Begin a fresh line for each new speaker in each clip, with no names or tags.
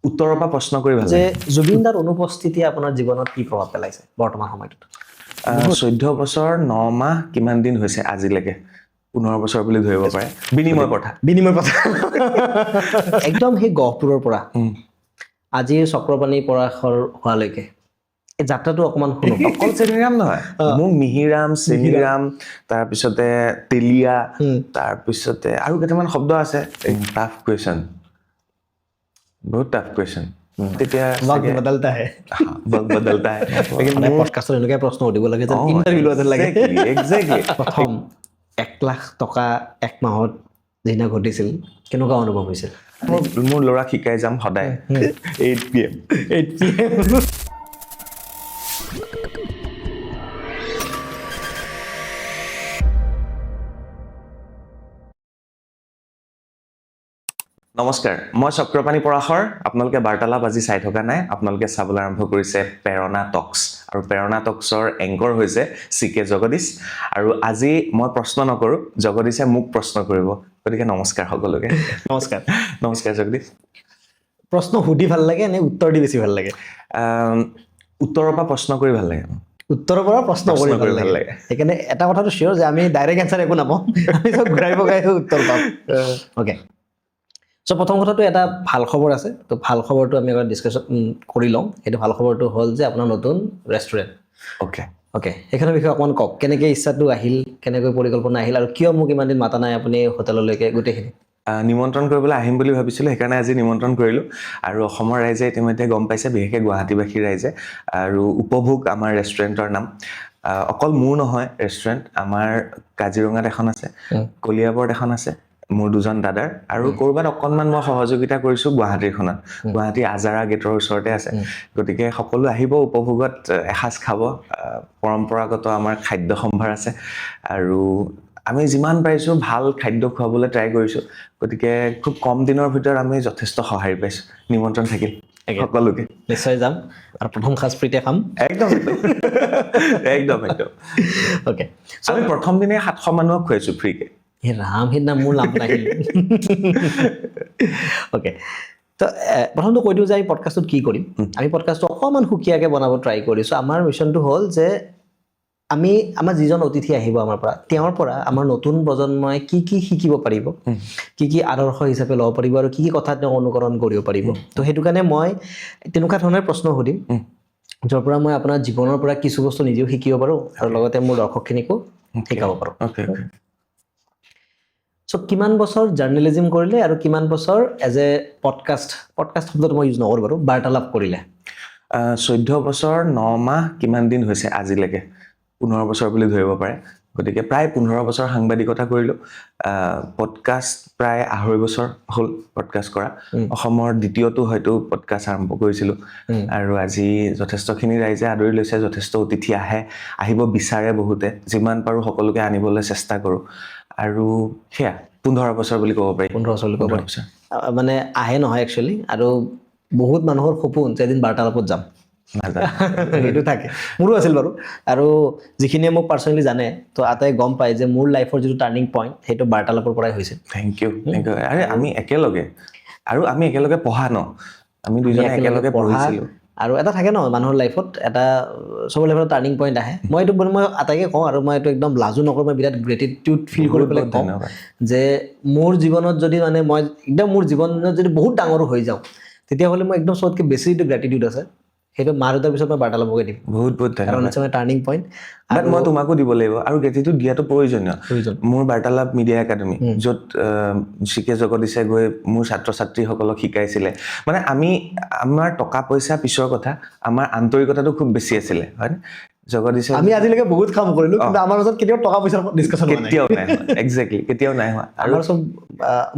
উত্তৰৰ পৰা প্ৰশ্ন কৰি ভাল
যে
লাগে।
জুবিন দাৰ অনুপস্থিতি আপোনাৰ জীৱনত কি প্ৰভাৱ পেলাইছে বৰ্তমান সময়টোত?
14 বছৰ 9 মাহ কিমান দিন হৈছে আজিলৈকে? 15 বছৰ বুলি ধৰিব পাৰে। বিনিময় প্ৰথা
একদম সেই গহপুৰৰ পৰা আজিৰ চক্ৰপাণী পৰাশৰ হোৱালৈকে এই যাত্ৰাটো অকমান শুনো।
অকল চেনিৰাম নহয়, মোক মিহিৰাম, চেনিৰাম, তাৰপিছতে তেলিয়া, তাৰপিছতে আৰু কেইটামান শব্দ আছে। টাফ কুৱেশ্যন, বহুত টাফ কুৱেশ্যন। তেতিয়া
वक्त बदलता है।
वक्त बदलता है, लेकिन
মানে পডকাষ্টত এনেকৈ প্ৰশ্ন সুধিব লাগে যেন ইণ্টাৰভিউ লোৱা যেন লাগে।
এক্সেক্টলি।
প্ৰথম 1 লাখ টকা এক মাহত যিদিনা ঘটিছিল কেনেকুৱা অনুভৱ হৈছিল?
মোৰ ল'ৰাক শিকাই যাম সদায় 8 PM। নমস্কাৰ, মই চক্ৰপাণী পৰাশৰ। আপোনালোকে বাৰ্তালাপ আজি চাই থকা নাই, আপোনালোকে চাবলৈ আৰম্ভ কৰিছে প্ৰেৰণা টক্স, আৰু প্ৰেৰণা টক্সৰ এংকৰ হৈছে CK জগদীশ। আৰু আজি মই প্ৰশ্ন নকৰোঁ, জগদীশে মোক প্ৰশ্ন কৰিব। গতিকে নমস্কাৰ সকলোকে।
নমস্কাৰ।
নমস্কাৰ জগদীশ।
প্ৰশ্ন সুধি ভাল লাগে নে উত্তৰ দি বেছি ভাল লাগে?
উত্তৰৰ পৰা প্ৰশ্ন কৰি ভাল লাগে।
উত্তৰৰ পৰা প্ৰশ্ন কৰি ভাল লাগে। সেইকাৰণে এটা কথাটো চিয়ৰ যে আমি ডাইৰেক্ট এনচাৰ একো নাপাওঁ, আমি চব ঘূৰাই পকাই উত্তৰ পাম। অ'কে, চ' প্ৰথম কথাটো এটা ভাল খবৰ আছে। তো ভাল খবৰটো আমি এবাৰ ডিছকাশ্যন কৰি লওঁ। সেইটো ভাল খবৰটো হ'ল যে আপোনাৰ নতুন ৰেষ্টুৰেণ্ট। অ'কে, সেইখনৰ বিষয়ে অকণমান কওক। কেনেকৈ ইচ্ছাটো আহিল, কেনেকৈ পৰিকল্পনা আহিল, আৰু কিয় মোক ইমান দিন মাতা নাই আপুনি হোটেললৈকে গোটেইখিনি?
নিমন্ত্ৰণ কৰিবলৈ আহিম বুলি ভাবিছিলোঁ, সেইকাৰণে আজি নিমন্ত্ৰণ কৰিলোঁ। আৰু অসমৰ ৰাইজে ইতিমধ্যে গম পাইছে, বিশেষকৈ গুৱাহাটীবাসীৰ ৰাইজে। আৰু উপভোগ আমাৰ ৰেষ্টুৰেণ্টৰ নাম। অকল মোৰ নহয় ৰেষ্টুৰেণ্ট, আমাৰ কাজিৰঙাত এখন আছে, কলিয়াবৰত এখন আছে, মোৰ 2জন দাদাৰ, আৰু ক'ৰবাত অকণমান মই সহযোগিতা কৰিছোঁ গুৱাহাটীৰখনত। গুৱাহাটী আজাৰা গেটৰ ওচৰতে আছে। গতিকে সকলো আহিব, উপভোগত এসাঁজ খাব। পৰম্পৰাগত আমাৰ খাদ্য সম্ভাৰ আছে, আৰু আমি যিমান পাৰিছোঁ ভাল খাদ্য খুৱাবলৈ ট্ৰাই কৰিছোঁ। গতিকে খুব কম দিনৰ ভিতৰত আমি যথেষ্ট সঁহাৰি পাইছোঁ। নিমন্ত্ৰণ থাকিল সকলোকে।
নিশ্চয় যাম, আৰু প্ৰথম সাজ ফ্ৰীতে খাম।
একদম একদম একদম।
অ'কে,
আমি প্ৰথম দিনে 700 মানুহক খুৱাইছোঁ ফ্ৰীকে।
হে ৰাম, সেইদিনা মোৰ লাভ নাহিল। অ'কে, তো প্ৰথমটো কৈ দিওঁ যে আমি পডকাষ্টটোত কি কৰিম। আমি পডকাষ্টটো অকণমান সুকীয়াকৈ বনাব ট্ৰাই কৰিছোঁ। আমাৰ মিছনটো হ'ল যে আমি আমাৰ যিজন অতিথি আহিব আমাৰ পৰা, তেওঁৰ পৰা আমাৰ নতুন প্ৰজন্মই কি কি শিকিব পাৰিব, কি কি আদৰ্শ হিচাপে ল'ব পাৰিব, আৰু কি কি কথা তেওঁ অনুকৰণ কৰিব পাৰিব। তো সেইটো কাৰণে মই তেনেকুৱা ধৰণৰ প্ৰশ্ন সুধিম, য'ৰ পৰা মই আপোনাৰ জীৱনৰ পৰা কিছু বস্তু নিজেও শিকিব পাৰোঁ, আৰু লগতে মোৰ দৰ্শকখিনিকো শিকাব পাৰোঁ। চ' কিমান বছৰ জাৰ্নেলিজিম কৰিলে, আৰু কিমান বছৰ এজ এ পডকাষ্ট শব্দটো মই ইউজ নকৰোঁ বাৰু, বাৰ্তালাপ কৰিলে?
14 বছৰ 9 মাহ কিমান দিন হৈছে আজিলৈকে? 15 বছৰ বুলি ধৰিব পাৰে। গতিকে প্ৰায় 15 বছৰ সাংবাদিকতা কৰিলোঁ। পডকাষ্ট প্ৰায় 2.5 বছৰ হ'ল পডকাষ্ট কৰা। অসমৰ দ্বিতীয়টো হয়তো পডকাষ্ট আৰম্ভ কৰিছিলোঁ। আৰু আজি যথেষ্টখিনি ৰাইজে আদৰি লৈছে, যথেষ্ট অতিথি আহিব বিচাৰে বহুতে। যিমান পাৰোঁ সকলোকে আনিবলৈ চেষ্টা কৰোঁ। আৰু সেয়া 15 বছৰ বুলি ক'ব পাৰি।
15 বছৰ বুলি ক'ব পাৰি। মানে আহে নহয় একচুৱেলি, আৰু বহুত মানুহৰ সপোন যে এদিন বাৰ্তালাপত যাম। সেইটো থাকে, মোৰো আছিল বাৰু। আৰু যিখিনিয়ে মোক পাৰ্চনেলি জানে, তো আটাই গম পায় যে মোৰ লাইফৰ যিটো টাৰ্ণিং পইণ্ট, সেইটো বাৰ্তালাপৰ পৰাই হৈছিল।
Thank you. আৰে আমি একেলগে, আৰু আমি একেলগে পঢ়া ন, আমি দুইজনে একেলগে পঢ়িছিলোঁ।
আৰু এটা থাকে ন মানুহৰ লাইফত, এটা চবৰ লাইফত টাৰ্ণিং পইণ্ট আহে। মই আটাইকে কওঁ, আৰু মই এইটো একদম লাজো নকৰোঁ, মই বিৰাট গ্ৰেটিটিউড ফিল কৰি পেলাই কওঁ যে মোৰ জীৱনত যদি মানে মই একদম মোৰ জীৱনত যদি বহুত ডাঙৰ হৈ যাওঁ, তেতিয়াহ'লে মই একদম চবতকৈ বেছি যিটো গ্ৰেটিটিউড আছে, সেইটো মা-দেউতাৰ পিছত মই বাৰ্তালাপকে দিম।
বহুত
কাৰণ ইটছ মাই টাৰ্ণিং পইণ্ট।
আৰু মই তোমাকো দিব লাগিব, আৰু গ্ৰেটিটিউড দিয়াটো প্ৰয়োজনীয়। মোৰ বাৰ্তালাপ মিডিয়া একাডেমি, য'ত CK জগদীশে গৈ মোৰ ছাত্ৰ ছাত্ৰীসকলক শিকাইছিলে। মানে আমাৰ টকা পইচা পিছৰ কথা, আমাৰ আন্তৰিকতাটো খুব বেছি আছিলে, হয় নে? জগদীশে
আমি আজিলৈকে বহুত কাম কৰিলোঁ, কিন্তু আমাৰ মাজত কেতিয়াও টকা পইচাৰ ডিছকাশ্যন হোৱা নাই।
কেতিয়াও নাই হোৱা, এক্সেক্টলি কেতিয়াও নাই হোৱা।
আৰু চব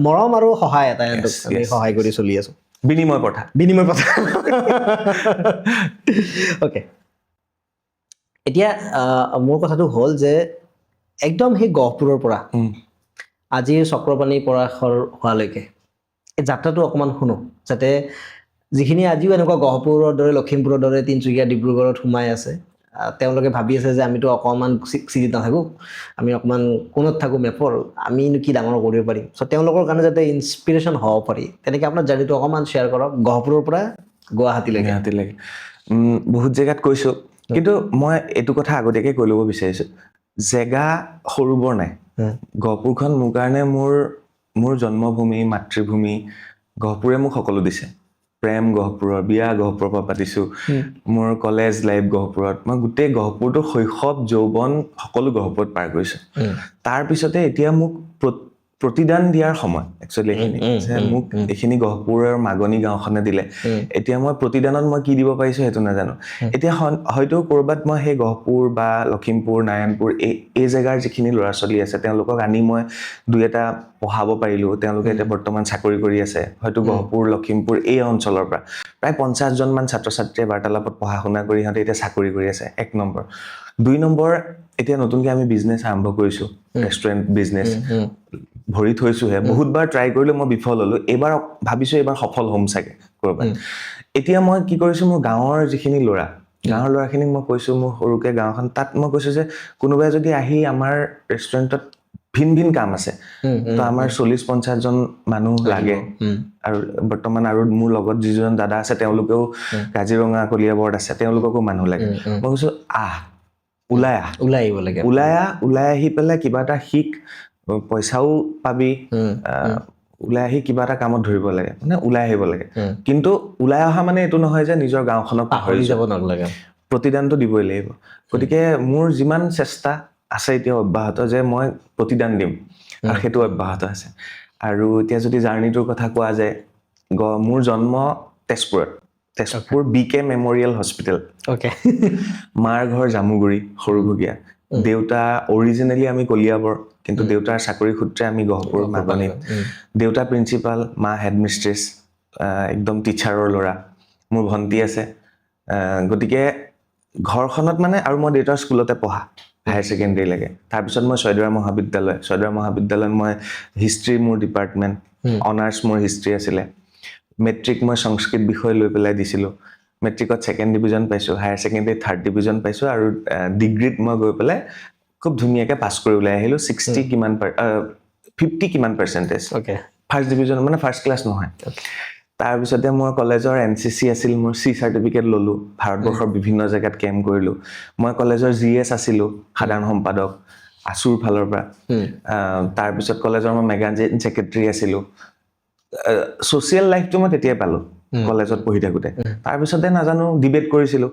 মৰম আৰু সহায়, এটা আমি সহায় কৰি চলি আছোঁ।
বিনিময় প্ৰথা।
অ'কে, এতিয়া মোৰ কথাটো হ'ল যে একদম সেই গহপুৰৰ পৰা আজিৰ চক্ৰপাণী পৰাশৰ হোৱালৈকে এই যাত্ৰাটো অকণমান শুনো, যাতে যিখিনি আজিও এনেকুৱা গহপুৰৰ দৰে, লখিমপুৰৰ দৰে, তিনিচুকীয়া, ডিব্ৰুগড়ত সোমাই আছে, তেওঁলোকে ভাবি আছে যে আমিতো অকণমান চিটিত নাথাকোঁ, আমি অকণমান কোণত থাকোঁ মেপৰ, আমিনো কি ডাঙৰ কৰিব পাৰিম। চ' তেওঁলোকৰ কাৰণে যাতে ইনস্পিৰেশ্যন হ'ব পাৰি, তেনেকৈ আপোনাৰ জাৰ্নিটো অকণমান শ্বেয়াৰ কৰক গহপুৰৰ পৰা গুৱাহাটীলৈকে।
বহুত জেগাত কৈছোঁ, কিন্তু মই এইটো কথা আগতীয়াকৈ কৈ ল'ব বিচাৰিছোঁ, জেগা সৰু বৰ নাই। গহপুৰখন মোৰ কাৰণে মোৰ জন্মভূমি, মাতৃভূমি। গহপুৰে মোক সকলো দিছে। প্ৰেম গহপুৰৰ, বিয়া গহপুৰৰ পৰা পাতিছোঁ, মোৰ কলেজ লাইফ গহপুৰত, মই গোটেই গহপুৰটোৰ শৈশৱ যৌৱন সকলো গহপুৰত পাৰ কৰিছোঁ। তাৰপিছতে এতিয়া মোক প্ৰতিদান দিয়াৰ সময় একচুৱেলি এইখিনি, যে মোক এইখিনি গহপুৰৰ মাগনি গাঁওখনে দিলে। এতিয়া মই প্ৰতিদানত মই কি দিব পাৰিছোঁ সেইটো নাজানো। এতিয়া হয়তো ক'ৰবাত মই সেই গহপুৰ বা লখিমপুৰ, নাৰায়ণপুৰ এই জেগাৰ যিখিনি ল'ৰা ছোৱালী আছে তেওঁলোকক আনি মই দুই এটা পঢ়াব পাৰিলোঁ। তেওঁলোকে এতিয়া বৰ্তমান চাকৰি কৰি আছে, হয়তো গহপুৰ, লখিমপুৰ এই অঞ্চলৰ পৰা প্ৰায় 50জনমান ছাত্ৰ ছাত্ৰীয়ে বাৰ্তালাপত পঢ়া শুনা কৰি সিহঁতে এতিয়া চাকৰি কৰি আছে। 1 নম্বৰ। 2 নম্বৰ, এতিয়া নতুনকৈ আমি বিজনেছ আৰম্ভ কৰিছোঁ, ৰেষ্টুৰেণ্ট বিজনেছ ভৰি থৈছোঁহে। বহুতবাৰ ট্ৰাই কৰিলোঁ, মই বিফল হ'লোঁ। এইবাৰ ভাবিছোঁ এইবাৰ সফল হ'ম চাগে ক'ৰবাত। এতিয়া মই কি কৰিছোঁ, মোৰ গাঁৱৰ যিখিনি গাঁৱৰ ল'ৰাখিনিক মই কৈছোঁ, মোৰ সৰুকৈ গাঁওখন, তাত মই কৈছোঁ যে কোনোবাই যদি আহি আমাৰ ৰেষ্টুৰেণ্টত ভিন ভিন কাম আছে, তো আমাৰ 40-50জন মানুহ লাগে। আৰু বৰ্তমান আৰু মোৰ লগত যিজন দাদা আছে তেওঁলোকেও কাজিৰঙা, কলিয়াবৰত আছে, তেওঁলোককো মানুহ লাগে। মই কৈছোঁ ওলাই
আহিব লাগে,
ওলাই আহি পেলাই কিবা এটা শিক, পইচাও পাবি, ওলাই আহি কিবা এটা কামত ধৰিব লাগে, মানে ওলাই আহিব লাগে। কিন্তু ওলাই অহা মানে এইটো নহয় যে নিজৰ গাঁওখনক
পাহৰি যাব নালাগে,
প্ৰতিদানটো দিবই লাগিব। গতিকে মোৰ যিমান চেষ্টা আছে এতিয়া অব্যাহত যে মই প্ৰতিদান দিম, আৰু সেইটো অব্যাহত আছে। আৰু এতিয়া যদি জাৰ্নিটোৰ কথা কোৱা যায়, মোৰ জন্ম তেজপুৰ BK মেমৰিয়েল হস্পিটেল, মাৰ ঘৰ জামুগুৰি সৰুভগীয়া, দেউতা অৰিজিনেলি আমি কলিয়াবৰ, কিন্তু দেউতাৰ চাকৰি সূত্ৰে আমি গহপুৰ মাগনিত। দেউতা প্ৰিন্সিপাল, মা হেডমিষ্ট্ৰেছ, একদম টিচাৰৰ ল'ৰা। মোৰ ভণ্টি আছে। গতিকে ঘৰখনত মানে, আৰু মই দেউতাৰ স্কুলতে পঢ়া হায়াৰ ছেকেণ্ডেৰীলৈকে। তাৰপিছত মই ছয়দুৱাৰ মহাবিদ্যালয়ত মই হিষ্ট্ৰী, মোৰ ডিপাৰ্টমেণ্ট, অনাৰ্ছ মোৰ হিষ্ট্ৰী আছিলে। মেট্ৰিক মই সংস্কৃত বিষয় লৈ পেলাই দিছিলোঁ। মেট্ৰিকত 2nd ডিভিজন পাইছোঁ, হায়াৰ ছেকেণ্ডেৰীত 3rd ডিভিজন পাইছোঁ, আৰু ডিগ্ৰীত মই গৈ পেলাই খুব ধুনীয়াকৈ পাছ কৰি ওলাই আহিলোঁ। 50 কিমান পাৰ্চেণ্টেজ, ফাৰ্ষ্ট ডিভিজন, মানে ফাৰ্ষ্ট ক্লাছ নহয়। তাৰপিছতে মই কলেজৰ NCC আছিল, মোৰ C চাৰ্টিফিকেট ল'লোঁ, ভাৰতবৰ্ষৰ বিভিন্ন জেগাত কেম্প কৰিলোঁ। মই কলেজৰ GS আছিলোঁ, সাধাৰণ সম্পাদক, আছুৰ ফালৰ পৰা। তাৰপিছত কলেজৰ মই মেগাজিন ছেক্ৰেটাৰী আছিলোঁ। ছ'চিয়েল লাইফটো মই তেতিয়াই পালোঁ কলেজত পঢ়ি থাকোঁতে। তাৰপিছতে নাজানো ডিবেট কৰিছিলোঁ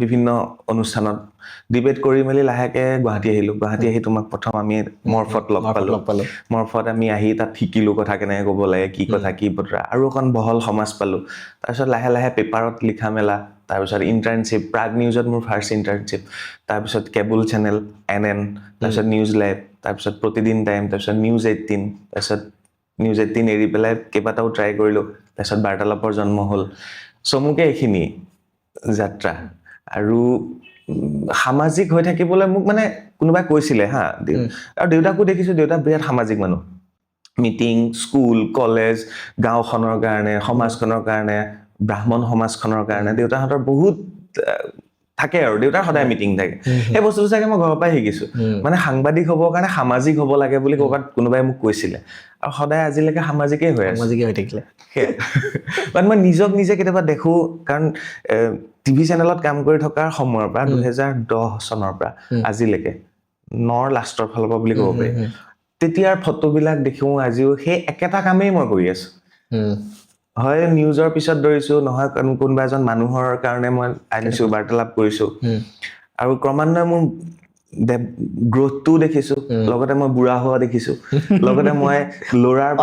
বিভিন্ন অনুষ্ঠানত। ডিবেট কৰি মেলি লাহেকৈ গুৱাহাটী আহিলোঁ। গুৱাহাটী আহি তোমাক প্ৰথম আমি মৰ্ফত লগ পালোঁ। মৰ্ফত আমি আহি তাত শিকিলোঁ কথা কেনেকৈ ক'ব লাগে, কি কথা কি বতৰা, আৰু অকণ বহল সমাজ পালোঁ। তাৰপিছত লাহে লাহে পেপাৰত লিখা মেলা, তাৰপিছত ইণ্টাৰ্ণশ্বিপ, প্ৰাগ নিউজত মোৰ ফাৰ্ষ্ট ইণ্টাৰ্ণশ্বিপ, তাৰপিছত কেবল চেনেল NN, তাৰপিছত নিউজ লাইভ, তাৰপিছত প্ৰতিদিন টাইম, তাৰপিছত নিউজ 18, তাৰপিছত নিউজ 18 এৰি পেলাই কেইবাটাও ট্ৰাই কৰিলোঁ। তাৰপিছত বাৰ্তালাপৰ জন্ম হ'ল। চমুকে এইখিনি যাত্ৰা। আৰু সামাজিক হৈ থাকিবলৈ মোক মানে কোনোবাই কৈছিলে আৰু দেউতাকো দেখিছোঁ, দেউতা বিৰাট সামাজিক মানুহ। মিটিং, স্কুল, কলেজ, গাঁওখনৰ কাৰণে, সমাজখনৰ কাৰণে, ব্ৰাহ্মণ সমাজখনৰ কাৰণে দেউতাহঁতৰ বহুত থাকে, আৰু দেউতাৰ সদায় মিটিং থাকে। সেই বস্তুটো চাগে মই ঘৰৰ পৰাই শিকিছোঁ। মানে সাংবাদিক হ'বৰ কাৰণে সামাজিক হ'ব লাগে বুলি ক'ৰবাত কোনোবাই মোক কৈছিলে, আৰু সদায় আজিলৈকে সামাজিকেই হৈ
থাকিলে।
বাট মই নিজক নিজে কেতিয়াবা দেখোঁ, কাৰণ টিভি চেনেলত কাম কৰি থকাৰ সময়ৰ পৰা 2010 চনৰ পৰা আজিলৈকে, 9ৰ লাষ্টৰ ফালৰ পৰা বুলি ক'ব পাৰি, তেতিয়াৰ ফটোবিলাক দেখোঁ আজিও সেই একেটা কামেই মই কৰি আছোঁ। হয় নিউজৰ পিছত দৌৰিছোঁ, নহয় কোনোবা এজন মানুহৰ কাৰণে মই আনিছোঁ, বাৰ্তালাপ কৰিছোঁ, আৰু ক্ৰমান্বয়ে মোৰ গ্ৰথটোও দেখিছোঁ। লগতে মই বুঢ়া হোৱা দেখিছোঁ, লগতে মই ল'ৰাৰ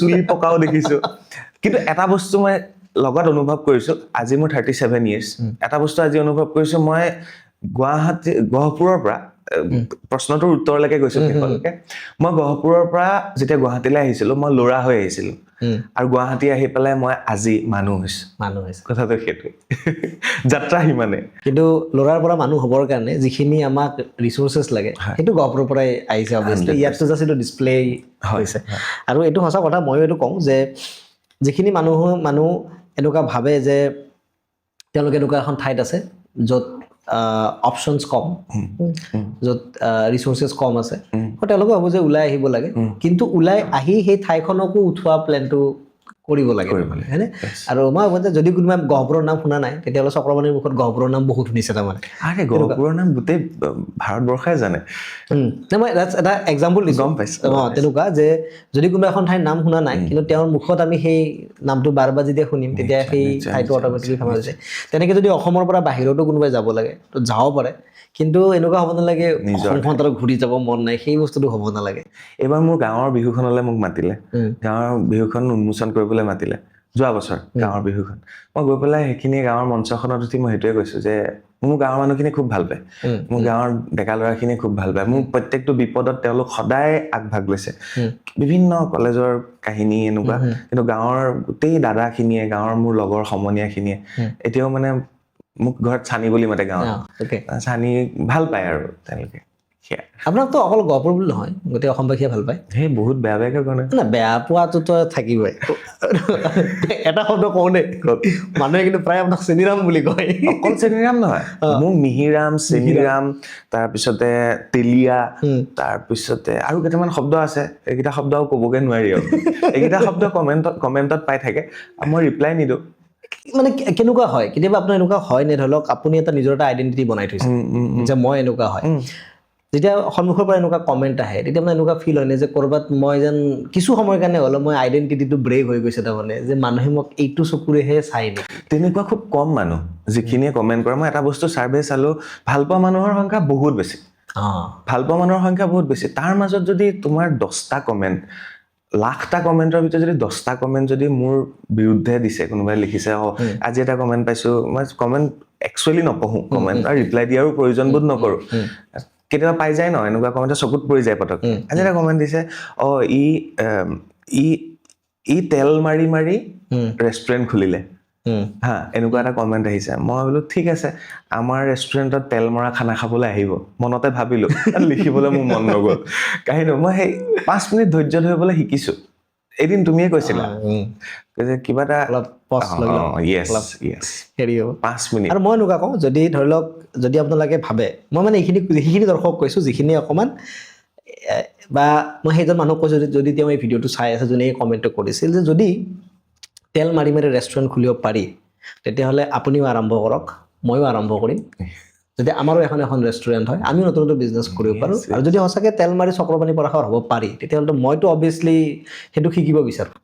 চুলি পকাও দেখিছোঁ। কিন্তু এটা বস্তু মই লগত অনুভৱ কৰিছোঁ, আজি মোৰ 37 years, এটা বস্তু আজি অনুভৱ কৰিছোঁ, মই গহপুৰৰ পৰা, প্ৰশ্নটোৰ উত্তৰলৈকে গৈছোঁ শেষলৈকে, মই গহপুৰৰ পৰা যেতিয়া গুৱাহাটীলৈ আহিছিলোঁ, মই ল'ৰা হৈ আহিছিলোঁ, আৰু গুৱাহাটী আহি পেলাই মই আজি মানুহ হৈছোঁ। কথাটো সেইটোৱে। যাত্ৰা সিমানে।
কিন্তু ল'ৰাৰ পৰা মানুহ হ'বৰ কাৰণে যিখিনি আমাক ৰিচোৰ্চেছ লাগে, সেইটো গহপুৰৰ পৰাই আহিছে। অবভিয়াছলি ইয়াততো জাষ্ট এইটো ডিছপ্লে হৈছে। আৰু এইটো সঁচা কথা, ময়ো এইটো কওঁ যে যিখিনি মানুহ এনেকুৱা ভাবে যে তেওঁলোকে এনেকুৱা এখন ঠাইত আছে য'ত অপশ্যনছ কম, য'ত ৰিচোৰ্চেছ কম আছে, তেওঁলোকে ভাবোঁ যে ওলাই আহিব লাগে, কিন্তু ওলাই আহি সেই ঠাইখনকো উঠোৱা প্লেনটো কৰিব লাগে হয়নে? আৰু মই ভাবোঁ যে যদি কোনোবাই গহপুৰৰ নাম শুনা নাই তেতিয়াহ'লে চক্ৰপাণিৰ মুখত গহপুৰৰ নাম বহুত শুনিছে তাৰমানে।
আৰে গহপুৰৰ নাম গোটেই ভাৰতবৰ্ষই জানে।
মই এটা এক্সাম্পল দিছোঁ,
গম পাইছোঁ।
তেনেকুৱা যে যদি কোনোবা এখন ঠাইৰ নাম শুনা নাই কিন্তু তেওঁৰ মুখত আমি সেই নামটো বাৰ বাৰ যেতিয়া শুনিম তেতিয়া সেই ঠাইটো অট'মেটিকলি ফেমাছ হৈছে। তেনেকৈ যদি অসমৰ পৰা বাহিৰতো কোনোবাই যাব লাগে তো যাব পাৰে, কিন্তু এনেকুৱা হ'ব নালাগে অসমখন তাৰ ঘূৰি যাব মন নাই, সেই বস্তুটো হ'ব নালাগে।
এইবাৰ মোৰ গাঁৱৰ বিহুখনলৈ মোক মাতিলে, গাঁৱৰ বিহুখন উন্মোচন কৰিবলৈ মাতিলে যোৱা বছৰ গাঁৱৰ বিহুখন। মই গৈ পেলাই সেইখিনি গাঁৱৰ মঞ্চখনত উঠি মই সেইটোৱে কৈছোঁ যে মোৰ গাঁৱৰ মানুহখিনি খুব ভাল পায়, মোৰ গাঁৱৰ ডেকা ল'ৰাখিনিয়ে খুব ভাল পায়, মোৰ প্ৰত্যেকটো বিপদত তেওঁলোক সদায় আগভাগ লৈছে। বিভিন্ন কলেজৰ কাহিনী এনেকুৱা, কিন্তু গাঁৱৰ গোটেই দাদাখিনিয়ে, গাঁৱৰ মোৰ লগৰ সমনীয়াখিনিয়ে এতিয়াও মানে মোক ঘৰত চানি বুলি মাতে গাঁৱত। চানি ভাল পায় আৰু তেওঁলোকে।
আপোনাকতো অকল গহপুৰ বুলি নহয়, গোটেই অসমবাসীয়ে ভাল পায়।
সেই বহুত বেয়া বেয়াকৈ কয়
না, বেয়া পোৱাটোতো থাকিবই। এটা শব্দ কওঁ দেই, মানুহে কিন্তু প্ৰায় আপোনাক চেনিৰাম বুলি কয়।
অকল চেনিৰাম নহয়, মোক মিহিৰাম, চেনিৰাম, তাৰপিছতে তেলীয়া, তাৰপিছতে আৰু কেইটামান শব্দ আছে, এইকেইটা শব্দ আৰু ক'বগৈ নোৱাৰি আৰু। এইকেইটা শব্দ কমেণ্টত পাই থাকে, মই ৰিপ্লাই নিদিওঁ।
মানে কেনেকুৱা হয় কেতিয়াবা আপোনাৰ এনেকুৱা হয় নে, ধৰি লওক আপুনি এটা নিজৰ এটা আইডেণ্টিটি বনাই থৈছে যে মই এনেকুৱা হয়, যেতিয়া সন্মুখৰ পৰা এনেকুৱা কমেণ্ট আহে তেতিয়া মানে এনেকুৱা ফিল হয় নে যে ক'ৰবাত মই যেন কিছু সময়ৰ কাৰণে হ'লেও মই আইডেণ্টিটিটো ব্ৰেক হৈ গৈছে, তাৰমানে যে মানুহে মোক এইটো চকুৰেহে চাই নেকি?
তেনেকুৱা খুব কম মানুহ যিখিনিয়ে কমেণ্ট কৰে। মই এটা বস্তু ছাৰ্ভে চালোঁ, ভাল পোৱা মানুহৰ সংখ্যা বহুত বেছি, ভাল পোৱা মানুহৰ সংখ্যা বহুত বেছি। তাৰ মাজত যদি তোমাৰ 10টা কমেণ্ট, লাখটা কমেণ্টৰ ভিতৰত যদি 10টা কমেণ্ট যদি মোৰ বিৰুদ্ধে দিছে, কোনোবাই লিখিছে আজি এটা কমেণ্ট পাইছোঁ, মই কমেণ্ট একচুৱেলি নপঢ়োঁ, কমেণ্ট আৰু ৰিপ্লাই দিয়াৰো প্ৰয়োজন বোধ নকৰোঁ। কেতিয়াবা পাই যায় ন এনেকুৱা কমেণ্ট, চকুত পৰি যায় পটককৈ। আজি এটা কমেণ্ট দিছে, ই তেল মাৰি মাৰি ৰেষ্টুৰেণ্ট খুলিলে, হা, এনেকুৱা এটা কমেণ্ট আহিছে। মই বোলো ঠিক আছে, আমাৰ ৰেষ্টুৰেণ্টত তেল মৰা খানা খাবলৈ আহিব, মনতে ভাবিলোঁ, লিখিবলৈ মোৰ মন নগ'ল। কাহিনী মই সেই 5 মিনিট ধৈৰ্য ধৰিবলৈ শিকিছোঁ। এদিন তুমিয়ে কৈছিলা যে কিবা এটা
হেৰি হ'ব
5 মিনিট।
আৰু মই এনেকুৱা কওঁ, যদি ধৰি লওক যদি আপোনালোকে ভাবে, মই মানে সেইখিনি দৰ্শক কৈছোঁ যিখিনি অকণমান বা মই সেইজন মানুহক কৈছোঁ যদি তেওঁ এই ভিডিঅ'টো চাই আছে, যোনে এই কমেণ্টটো কৰিছিল, যে যদি তেল মাৰি মাৰি ৰেষ্টুৰেণ্ট খুলিব পাৰি তেতিয়াহ'লে আপুনিও আৰম্ভ কৰক, ময়ো আৰম্ভ কৰিম। যদি আমাৰো এখন ৰেষ্টুৰেণ্ট হয়, আমিও নতুন নতুন বিজনেছ কৰিব পাৰোঁ। আৰু যদি সঁচাকৈ তেল মাৰি চক্ৰপাণি পৰাশৰ হ'ব পাৰি তেতিয়াহ'লে মইতো অবভিয়াছলি সেইটো শিকিব বিচাৰোঁ।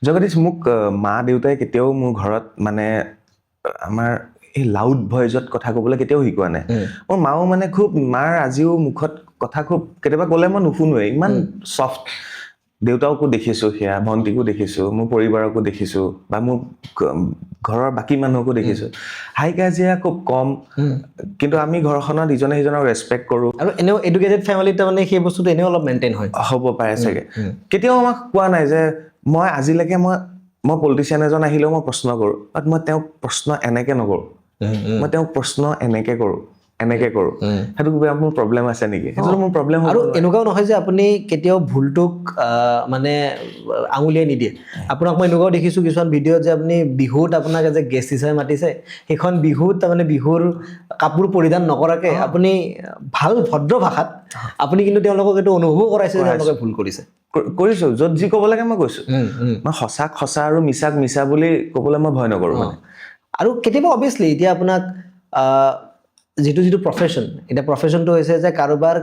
জগদীশ, মোক মা দেউতাই কেতিয়াও মোৰ ঘৰত মানে আমাৰ এই লাউড ভইচত কথা ক'বলৈ কেতিয়াও শিকোৱা নাই। মোৰ মাও মানে খুব, মাৰ আজিও মুখত কথা খুব কেতিয়াবা ক'লে মই নুশুনোৱে, ইমান ছফ্ট। দেউতাকো দেখিছোঁ, সেয়া ভণ্টিকো দেখিছোঁ, মোৰ পৰিবাৰকো দেখিছোঁ, বা মোৰ ঘৰৰ বাকী মানুহকো দেখিছোঁ। হাই কাজিয়া খুব কম, কিন্তু আমি ঘৰখনত ইজনে সিজনক ৰেচপেক্ট কৰোঁ।
আৰু এনেও এডুকেটেড ফেমিলিত তাৰমানে সেই বস্তুটো এনেও অলপ মেইনটেইন হয়,
হ'ব পাৰে চাগে। কেতিয়াও আমাক কোৱা নাই যে মই আজিলৈকে মই পলিটিচিয়ান এজন আহিলেও মই প্ৰশ্ন কৰোঁ, বাট মই তেওঁক প্ৰশ্ন এনেকে নকৰোঁ, মই তেওঁক প্ৰশ্ন এনেকে কৰোঁ। সেইটো কিবা মোৰ প্ৰব্লেম আছে নেকি? সেইটো মোৰ প্ৰব্লেম হ'ব।
আৰু এনেকুৱাও নহয় যে আপুনি কেতিয়াও ভুলটোক মানে আঙুলিয়াই নিদিয়ে। আপোনাক মই এনেকুৱাও দেখিছোঁ কিছুমান ভিডিঅ'ত যে আপুনি বিহুত আপোনাক যে গেষ্ট হিচাপে মাতিছে, সেইখন বিহুত তাৰমানে বিহুৰ কাপোৰ পৰিধান নকৰাকৈ আপুনি ভাল ভদ্ৰ ভাষাত আপুনি কিন্তু তেওঁলোকক এইটো অনুভৱ কৰাইছে যে তেওঁলোকে ভুল কৰিছে।
কৰিছোঁ, য'ত যি ক'ব লাগে মই কৈছোঁ। মই সঁচাক সঁচা আৰু মিছাক মিছা বুলি ক'বলৈ মই ভয় নকৰোঁ।
আৰু কেতিয়াবা অবভিয়াছলি এতিয়া আপোনাক যিটো প্ৰফেশ্যন, এতিয়া প্ৰফেশ্যনটো হৈছে যে কাৰোবাৰ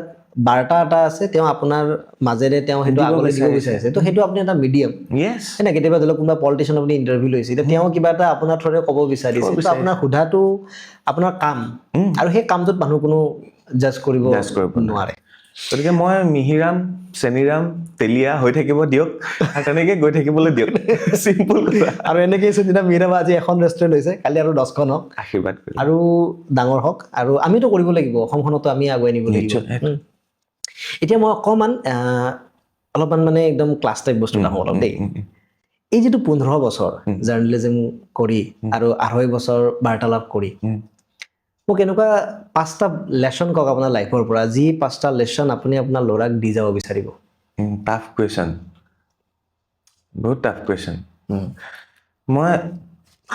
বাৰ্তা এটা আছে, তেওঁ আপোনাৰ মাজেৰে তেওঁ সেইটো আগলৈ দিব বিচাৰিছে, তো সেইটো আপুনি এটা মিডিয়াম। হয়, কেতিয়াবা ধৰি লওক কোনোবা পলিটিচিয়ান আপুনি ইণ্টাৰভিউ লৈছে, এতিয়া তেওঁ কিবা এটা আপোনাৰ থ্ৰুৰে ক'ব বিচাৰিছে, তো আপোনাৰ সোধাটো আপোনাৰ কাম, আৰু সেই কামটোত মানুহ কোনো জাজ কৰিব নোৱাৰে।
গতিকে মই মিহিৰাম, চেনিৰাম, তেলীয়া হৈ থাকিব দিয়ক, আৰু তেনেকে গৈ থাকিবলৈ দিয়ক, চিম্পল।
আৰু এনেকৈ যেতিয়া মিহিৰাম আজি এখন ৰেষ্টুৰেণ্ট হৈছে, কালি আৰু 10খন হওক,
আশীৰ্বাদ
আৰু ডাঙৰ হওক, আৰু আমিতো কৰিব লাগিব, অসমখনতো আমি আগুৱাই নিব লাগিব। এতিয়া মই অকণমান অলপমান মানে একদম ক্লাছ টাইপ বস্তু নাহোঁ অলপ দেই। এই যিটো 15 বছৰ জাৰ্নেলিজিম কৰি আৰু 2.5 বছৰ বাৰ্তালাপ কৰি, মোক এনেকুৱা 5টা লেচন কওক আপোনাৰ লাইফৰ পৰা, যি 5টা লেচন আপুনি আপোনাৰ ল'ৰাক দি যাব বিচাৰিব।
টাফ কুৱেশ্যন, বহুত টাফ কুৱেশ্যন। মই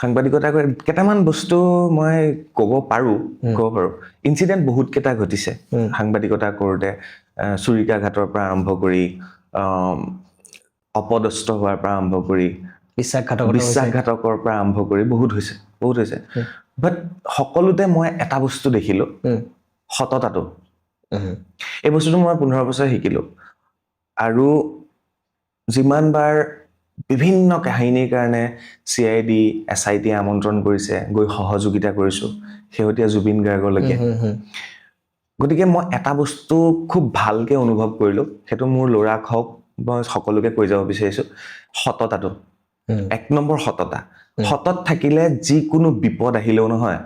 সাংবাদিকতা কেইটামান বস্তু মই ক'ব পাৰোঁ ইনচিডেণ্ট বহুত কেইটা ঘটিছে সাংবাদিকতা কৰোঁতে চুৰিকাঘাটৰ পৰা আৰম্ভ কৰি অপদস্থ হোৱাৰ পৰা আৰম্ভ কৰি বিশ্বাসঘাতকৰ পৰা আৰম্ভ কৰি বহুত হৈছে বাট সকলোতে মই এটা বস্তু দেখিলোঁ সততাটো এই বস্তুটো মই 15 বছৰ শিকিলোঁ আৰু যিমানবাৰ বিভিন্ন কাহিনীৰ কাৰণে CID SIT আমন্ত্ৰণ কৰিছে গৈ সহযোগিতা কৰিছোঁ শেহতীয়া জুবিন গাৰ্গলৈকে গতিকে মই এটা বস্তু খুব ভালকৈ অনুভৱ কৰিলোঁ সেইটো মোৰ ল'ৰাক হওক মই সকলোকে কৈ যাব বিচাৰিছোঁ সততাটো 1 নম্বৰ সতত থাকিলে যিকোনো বিপদ আহিলেও নহয়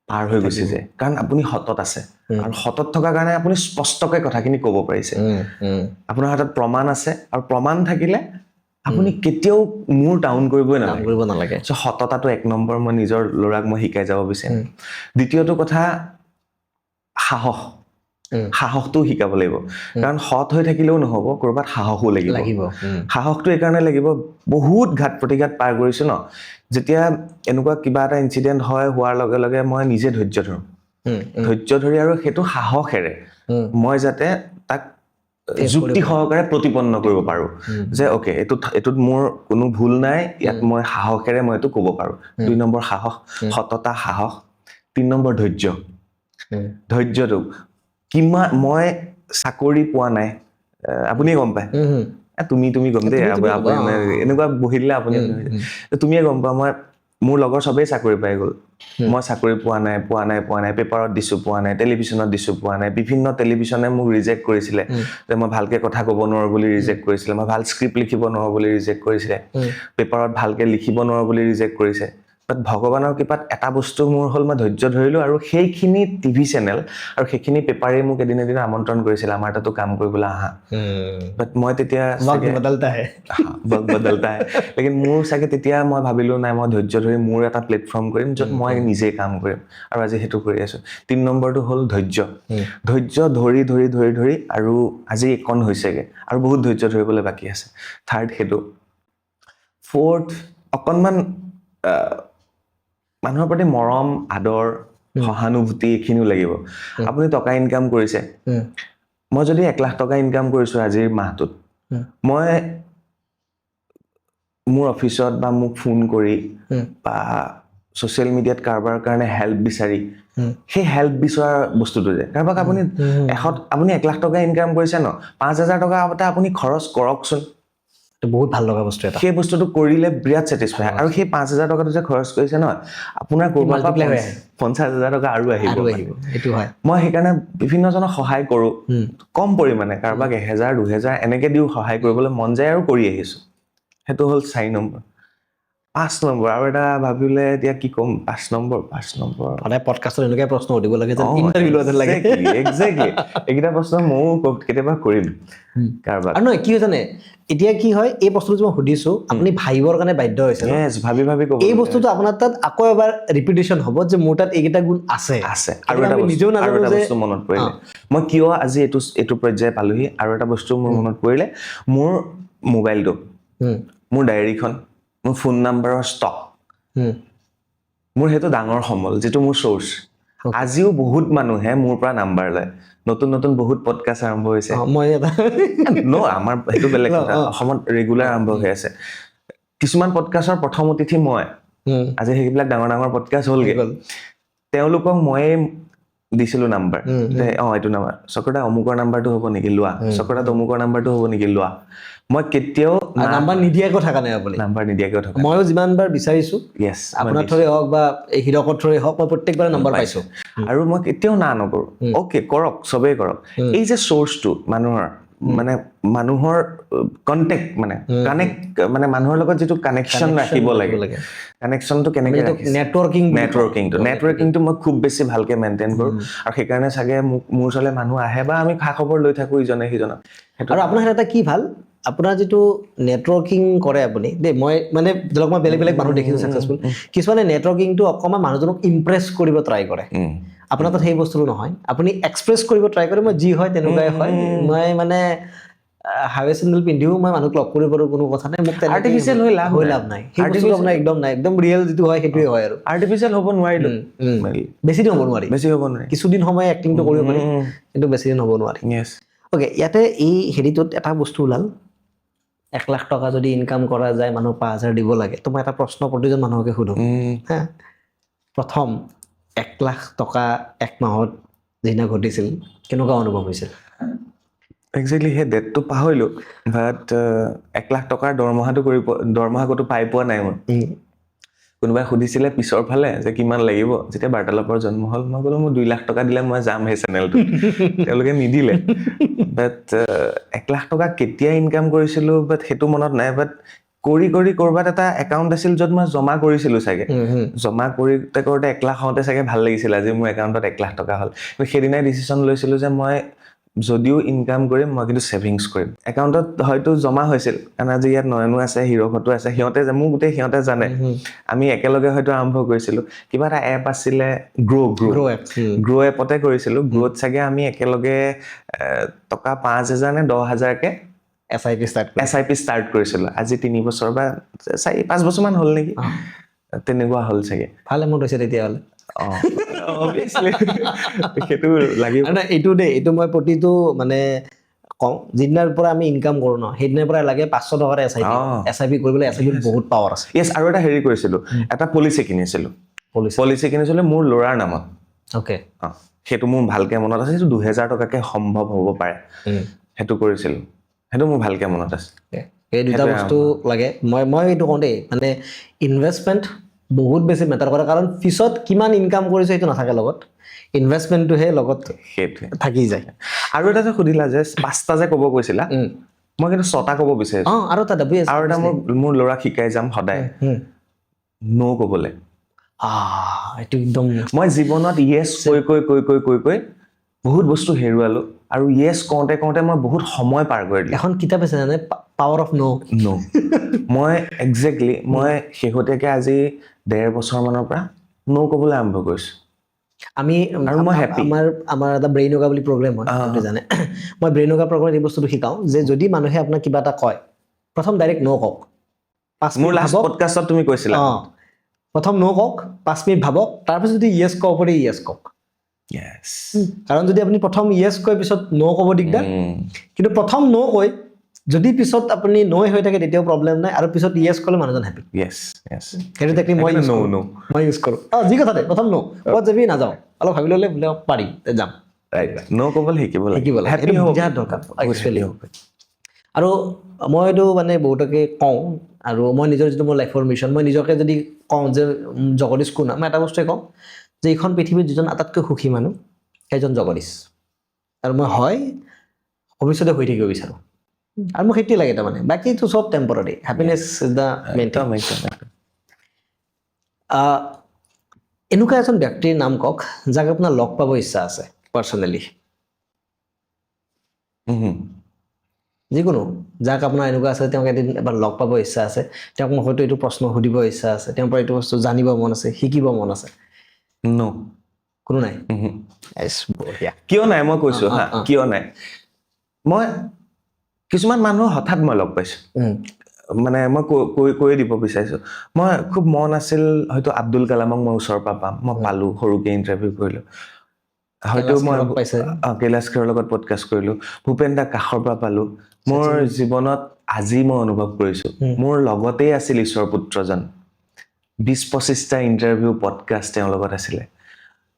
পাৰ হৈ গুচি যায় কাৰণ আপুনি সতত আছে আৰু সতত থকাৰ কাৰণে আপুনি স্পষ্টকৈ কথাখিনি ক'ব পাৰিছে আপোনাৰ হাতত প্ৰমাণ আছে আৰু প্ৰমাণ থাকিলে আপুনি কেতিয়াও মূৰ ডাউন কৰিবই নালাগে সততাটো 1 নম্বৰ মই নিজৰ ল'ৰাক মই শিকাই যাব বিচাৰিম দ্বিতীয়টো কথা সাহসটো শিকাব লাগিব কাৰণ সৎ হৈ থাকিলেও নহ'ব কৰবাত সাহসো লাগিব সাহসটো এইকাৰণে লাগিব বহুত ঘাত প্ৰতিঘাত পাৰ কৰিছো ন যেতিয়া এনেকুৱা কিবা এটা ইনচিডেণ্ট হোৱাৰ লগে লগে মই নিজে ধৈৰ্য ধৰি আৰু সেইটো সাহসেৰে মই যাতে তাক যুক্তি সহকাৰে প্ৰতিপন্ন কৰিব পাৰো যে ওকে এইটোত মোৰ কোনো ভুল নাই ইয়াত মই সাহসেৰে মই এইটো ক'ব পাৰো 2 নম্বৰ সাহস সততা সাহস 3 নম্বৰ ধৈৰ্যটো কিমান মই চাকৰি পোৱা নাই আপুনি গম পায় তুমি গম দে এনেকুৱা বহিলে আপুনি তুমিয়ে গম পা মই মোৰ লগৰ সবেই চাকৰি পাই গ'ল মই চাকৰি পোৱা নাই পেপাৰত দিছো পোৱা নাই টেলিভিছনত দিছো পোৱা নাই বিভিন্ন টেলিভিছনে মোক ৰিজেক্ট কৰিছিলে যে মই ভালকে কথা ক'ব নোৱাৰো বুলি ৰিজেক্ট কৰিছিলে মই ভাল স্ক্ৰিপ্ট লিখিব নোৱাৰো বুলি ৰিজেক্ট কৰিছিলে পেপাৰত ভালকে লিখিব নোৱাৰো বুলি ৰিজেক্ট কৰিছে বাট ভগৱানৰ কৃপাত এটা বস্তু মোৰ হ'ল মই ধৈৰ্য ধৰিলো আৰু সেইখিনি টিভি চেনেল আৰু সেইখিনি পেপাৰে মোক এদিন আমন্ত্ৰণ কৰিছিল আমাৰ তাতো কাম কৰিবলৈ আহা বাট মই তেতিয়া বদলতা হে লেকিন মোৰ চাগে তেতিয়া মই ভাবিলো নাই মই ধৈৰ্য ধৰি মোৰ এটা প্লেটফৰ্ম কৰিম য'ত মই নিজে কাম কৰিম আৰু আজি সেইটো কৰি আছো 3 নম্বৰটো হ'ল ধৈৰ্য ধৰি আৰু আজি একন হৈছেগে আৰু বহুত ধৈৰ্য ধৰিবলৈ বাকী আছে 3rd সেইটো 4th অকনমান মানুহৰ প্ৰতি মৰম আদৰ সহানুভূতি এইখিনিও লাগিব আপুনি টকা ইনকাম কৰিছে মই যদি 1 লাখ টকা ইনকাম কৰিছো আজিৰ মাহটোত মই মোৰ অফিচত বা মোক ফোন কৰি বা সোশ্যাল মিডিয়াত কাৰোবাৰ কাৰণে হেল্প বিচাৰি সেই হেল্প বিচৰা বস্তুটো যে কাৰোবাক আপুনি 1 লাখ টকা ইনকাম কৰিছে ন 5000 টকা আপুনি খৰচ কৰকচোন
বহুত ভাল লগা বস্তু এটা
সেই বস্তুটো কৰিলে বিৰাট স্যাটিসফাই আৰু সেই 5000 টকাটো যে খৰচ কৰিছে ন আপোনাৰ কৰবাৰ পৰা 50000 টকা আৰু আহিব
এইটো হয়
মই সেইকাৰণে বিভিন্নজনক সহায় কৰো কম পৰিমাণে কাৰোবাক 1000 2000 এনেকে দিও সহায় কৰিবলৈ মন যায় আৰু কৰি আহিছো সেইটো হ'ল 4 নম্বৰ 5 নম্বৰ আৰু এটা ভাবিলে এতিয়া কি কম 5 নম্বৰ
সদায় পডকাষ্টত এনেকুৱা প্ৰশ্ন উঠিব লাগে যে ইন্টাৰভিউ লোৱা লাগে
এক্স্যাক্টলি এইকেইটা প্ৰশ্ন ময়ো কেতিয়াবা কৰিম কাৰোবাক
আৰু নহয় কি জানে এতিয়া কি হয় এই বস্তুটো মই সুধিছো আপুনি ভাইবৰ কাৰণে বাধ্য হৈছে
ভাবি ক'ব
এই বস্তুটো আপোনাৰ তাত আকৌ এবাৰ ৰিপিটিশ্যন হ'ব যে মোৰ তাত এইকেইটা গুণ আছে
আৰু এটা নিজেও নাজানো যে বস্তু মনত পৰিলে মই কিয় আজি এইটো পৰ্যায় পালোহি আৰু এটা বস্তু মোৰ মনত পৰিলে মোৰ মোবাইলটো মোৰ ডায়েৰীখন মোৰ ফোন নাম্বাৰৰ ষ্টক মোৰ সেইটো ডাঙৰ সমল যিটো মোৰ সোৰ্স আজিও বহুত মানুহে মোৰ পৰা নাম্বাৰ লয় নতুন বহুত পডকাষ্ট আৰম্ভ হৈছে আমাৰ সেইটো বেলেগ কথা অসমত ৰেগুলাৰ আৰম্ভ হৈ আছে কিছুমান পডকাষ্টৰ প্ৰথম অতিথি মই আজি সেইবিলাক ডাঙৰ পডকাষ্ট হ'লগে তেওঁলোকক ময়ে দিছিলো নাম্বাৰ এইটো নাম্বাৰ চক্ৰদা অমুকৰ নাম্বাৰটো হ'ব নেকি লোৱা চক্ৰদা অমুকৰ নাম্বাৰটো হ'ব নেকি লোৱা মই কেতিয়াও
নাম্বাৰ নিদিয়াকৈ থকা নাই আপুনি
নাম্বাৰ নিদিয়াকৈ থকা
ময়ো যিমানবাৰ বিচাৰিছো আপোনাৰ থৰে হওক বা হিৰকৰ থৰে হওক মই প্ৰত্যেকবাৰে নাম্বাৰ পাইছো
আৰু মই কেতিয়াও না নকৰো অ'কে কৰক চবেই কৰক এই যে সোৰ্সটো মানুহৰ কন্টেক্ট মানে মানুহৰ লগত যিটো কানেকশ্যন ৰাখিব লাগে কানেকশ্যনটো কেনেকৈ নেটৱৰ্কিংটো মই খুব বেছি ভালকে মেইনটেইন কৰো আৰু সেইকাৰণে চাগে মোৰ ওচৰলৈ মানুহ আহে বা আমি খা খবৰ লৈ থাকো ইজনে সিজনক
আৰু আপোনাৰ এটা কি ভাল আপোনাৰ যিটো নেটৱৰ্কিং কৰে আপুনি দেই মই মানে ধৰক মই বেলেগ মানুহ দেখিছো সাকসেসফুল কিছুমানে নেটৱৰ্কিংটো অকমান মানুহজনক ইমপ্ৰেছ কৰিব ট্ৰাই কৰে আপোনাৰ তাত সেই বস্তুটো নহয় আপুনি এক্সপ্ৰেছ কৰিব ট্ৰাই কৰে মই যি হয় তেনেকুৱাই হয় মই মানে হাৱে চেণ্ডেল পিন্ধিও মই মানুহক লগ কৰিব পাৰো, কোনো কথা নাই। মোক
Artificial হৈ লাভ
নাই, সেই বস্তুটো আপোনাৰ একদম নাই, একদম ৰিয়েল যিটো হয় সেইটোৱে হয় আৰু
আৰ্টিফিচিয়েল হ'ব নোৱাৰিলো,
বেছি দিন হ'ব নোৱাৰি,
বেছি হ'ব নোৱাৰি,
কিছুদিন সময় এক্টিংটো কৰিব পাৰি, কিন্তু বেছি দিন হ'ব নোৱাৰি।
Yes.
অ'কে, ইয়াতে এই হেৰিটোত এটা বস্তু ওলাল, 1 লাখ টকা যদি ইনকাম কৰা যায় মানুহক 5,000 দিব লাগে। তো মই এটা প্ৰশ্ন প্ৰতিজন মানুহকে সোধো, হা, প্ৰথম 1 লাখ টকা 1 মাহত যিদিনা ঘটিছিল কেনেকুৱা অনুভৱ হৈছিল?
একজেক্টলি সেই ডেটটো পাহৰিলোঁ, বাট 1 লাখ টকাৰ দৰমহা ক'তো পাই পোৱা নাই মই। কোনোবাই সুধিছিলে পিছৰ ফালে যে কিমান লাগিব, যেতিয়া বাৰ্তালাপৰ জন্ম হ'ল মই ক'লো মোৰ 2 লাখ টকা দিলে মই যাম সেই চেনেলটো। তেওঁলোকে নিদিলে, বাট 1 লাখ টকা কেতিয়া ইনকাম কৰিছিলোঁ বাট সেইটো মনত নাই। বাট কৰি ক'ৰবাত এটা একাউণ্ট আছিল য'ত মই জমা কৰিছিলোঁ চাগে, জমা কৰোঁতে 1 লাখ হওঁতে চাগে ভাল লাগিছিল, আজি মোৰ একাউণ্টত 1 লাখ টকা হ'ল। কিন্তু সেইদিনাই ডিচিশ্যন লৈছিলোঁ যে মই যদিও ইনকাম কৰিম মই কিন্তু ছেভিংছ কৰিম। একাউণ্টত হয়তো জমা হৈছিল, কাৰণ আজি ইয়াত নয়নো আছে, হিৰকতো আছে, মোৰ গোটেই সিহঁতে জানে আমি একেলগে হয়তো আৰম্ভ কৰিছিলোঁ। কিবা এটা এপ আছিলে গ্ৰ' এপতে কৰিছিলোঁ। গ্ৰ'ত চাগে আমি একেলগে টকা 5,000 নে 10,000কে SIP ষ্টাৰ্ট কৰিছিলোঁ। আজি 3 বছৰ বা 4-5 বছৰমান হ'ল নেকি, তেনেকুৱা হ'ল চাগে।
ভাল এমাউণ্ট হৈছে তেতিয়াহ'লে।
অবভিয়াছলি সেইটো লাগিব।
এইটো মই প্ৰতিটো মানে কওঁ, যিদিনাৰ পৰা আমি ইনকাম কৰোঁ ন, সেইদিনাৰ পৰা লাগে 500 টকাৰ SIP কৰিবলৈ। SIP বহুত পাৱাৰ আছে।
য়েছ, আৰু এটা হেৰি কৰিছিলোঁ, এটা পলিচি কিনিছিলোঁ মোৰ ল'ৰাৰ নামত।
অ'কে,
সেইটো মোৰ ভালকে মনত আছে, সেইটো 2,000 টকাকে সম্ভৱ হ'ব পাৰে, সেইটো কৰিছিলোঁ, সেইটো মোৰ ভালকে মনত আছে।
এই দুটা বস্তু লাগে। মই এইটো কওঁ দেই, মানে ইনভেষ্টমেণ্ট বহুত বেছি মেটাৰ কৰে, কাৰণ পিছত কিমান ইনকাম কৰিছো সেইটো নাথাকে লগত, ইনভেষ্টমেণ্টটোহে লগত
সেইটোৱে
থাকি যায়।
আৰু এটা যে সুধিলা যে 5টা যে ক'ব কৈছিলা, মই কিন্তু 6টা ক'ব বিচাৰিছো।
আৰু এটা
মোৰ ল'ৰাক শিকাই যাম সদায়, ন' ক'বলৈ।
এইটো একদম
মই জীৱনত য়েছ কৈ বহুত বস্তু হেৰুৱালো, আৰু য়েছ কওঁতে মই বহুত সময় পাৰ কৰি দিলোঁ।
এখন কিতাপ আছে জানে, পাৱাৰ অফ ন'।
মই একজেক্টলি শেহতীয়াকে আজি 1.5 বছৰমানৰ পৰা ন' ক'বলৈ আৰম্ভ কৰিছোঁ।
আমাৰ এটা ব্ৰেইন য়োগা বুলি প্ৰগ্ৰেম হয়, আপুনি জানে। মই ব্ৰেইন য়োগা প্ৰগ্ৰেমত এই বস্তুটো শিকাওঁ যে যদি মানুহে আপোনাক কিবা এটা কয়, প্ৰথম ডাইৰেক্ট ন' কওক।
মোৰ লাষ্ট পডকাষ্টত তুমি কৈছিলা,
প্ৰথম ন' কওক, 5 মিনিট ভাবক, তাৰপিছত যদি য়েছ ক'ব পাৰি য়েছ কওক। কাৰণ যদি আপুনি প্ৰথম য়েছ কৈ পিছত ন' ক'ব দিগদাৰ, কিন্তু প্ৰথম ন' কৈ যদি পিছত আপুনি ন'ই হৈ থাকে তেতিয়াও প্ৰব্লেম নাই, আৰু পিছত য়েছ ক'লে মানুহজন হেপী। সেইটো টেকনিক মই ইউজ কৰোঁ। যি কথাতে প্ৰথম ন', ক'ত যাবি নাযাওঁ, অলপ ভাবি ল'লে বোলে পাৰি যাম।
ন' ক'বলৈ শিকিব লাগে,
বিৰাট দৰকাৰ একচুৱেলি। আৰু মই এইটো মানে বহুতকে কওঁ, আৰু মই নিজৰ যিটো মোৰ লাইফৰ মিছন, মই নিজকে যদি কওঁ যে জগদীশ কোন, মই এটা বস্তুৱে কওঁ যে এইখন পৃথিৱীত যিজন আটাইতকৈ সুখী মানুহ সেইজন জগদীশ, আৰু মই ভৱিষ্যতে হৈ থাকিব বিচাৰোঁ, আৰু মোক সেইটোৱে লাগে। তাৰমানে বাকীটো চব temporary, happiness is the main thing. এনেকুৱা এজন ব্যক্তিৰ নাম কওক যাক আপোনাৰ লগ পাব ইচ্ছা আছে পাৰ্চনেলি, যিকোনো যাক আপোনাৰ এনেকুৱা আছে তেওঁক এদিন এবাৰ লগ পাব ইচ্ছা আছে, তেওঁক মোক হয়তো এইটো প্ৰশ্ন সুধিব ইচ্ছা আছে, তেওঁৰ পৰা এইটো বস্তু জানিব মন আছে, শিকিব মন আছে। কোনো নাই?
কিয় নাই মই কৈছো হা, কিয় নাই। মই কিছুমান মানুহ হঠাৎ মই লগ পাইছো, মানে মই কৈ দিব বিচাৰিছো, মই খুব মন আছিল হয়তো আব্দুল কালামক মই ওচৰৰ পৰা পাম, মই পালো, সৰুকে ইণ্টাৰভিউ কৰিলো, হয়তো মই কৈলাশ খেৰৰ লগত পডকাষ্ট কৰিলো, ভূপেন দাক কাষৰ পৰা পালো। মোৰ জীৱনত আজি মই অনুভৱ কৰিছো মোৰ লগতেই আছিল ঈশ্বৰ পুত্ৰজন। 20-25টা ইণ্টাৰভিউ পডকাষ্ট তেওঁৰ লগত আছিলে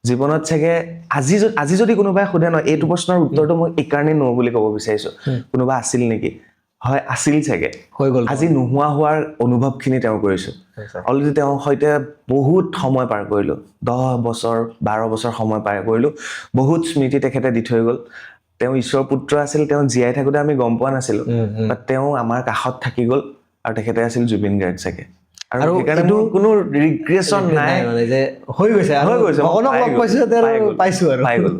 জীৱনত। চাগে আজি যদি কোনোবাই সোধে ন এইটো প্ৰশ্নৰ উত্তৰটো মই এইকাৰণে ন বুলি ক'ব বিচাৰিছো, কোনোবা আছিল নেকি? হয়, আছিল চাগে,
হৈ গ'ল।
আজি নোহোৱা হোৱাৰ অনুভৱখিনি তেওঁ কৰিছো। অলৰেডি তেওঁৰ সৈতে বহুত সময় পাৰ কৰিলো, 10 বছৰ 12 বছৰ সময় পাৰ কৰিলো, বহুত স্মৃতি তেখেতে দি থৈ গ'ল। তেওঁ ঈশ্বৰ পুত্ৰ আছিল, তেওঁ জীয়াই থাকোতে আমি গম পোৱা নাছিলো, বাট তেওঁ আমাৰ কাষত থাকি গ'ল, আৰু তেখেতে আছিল জুবিন গাৰ্গ চাগে। আৰু সেইকাৰণে মোৰ কোনো ৰিগ্ৰেশ্যন নাই,
মানে যে হৈ গৈছে ভগৱানক লগ পাইছো আৰু পাই গ'লো,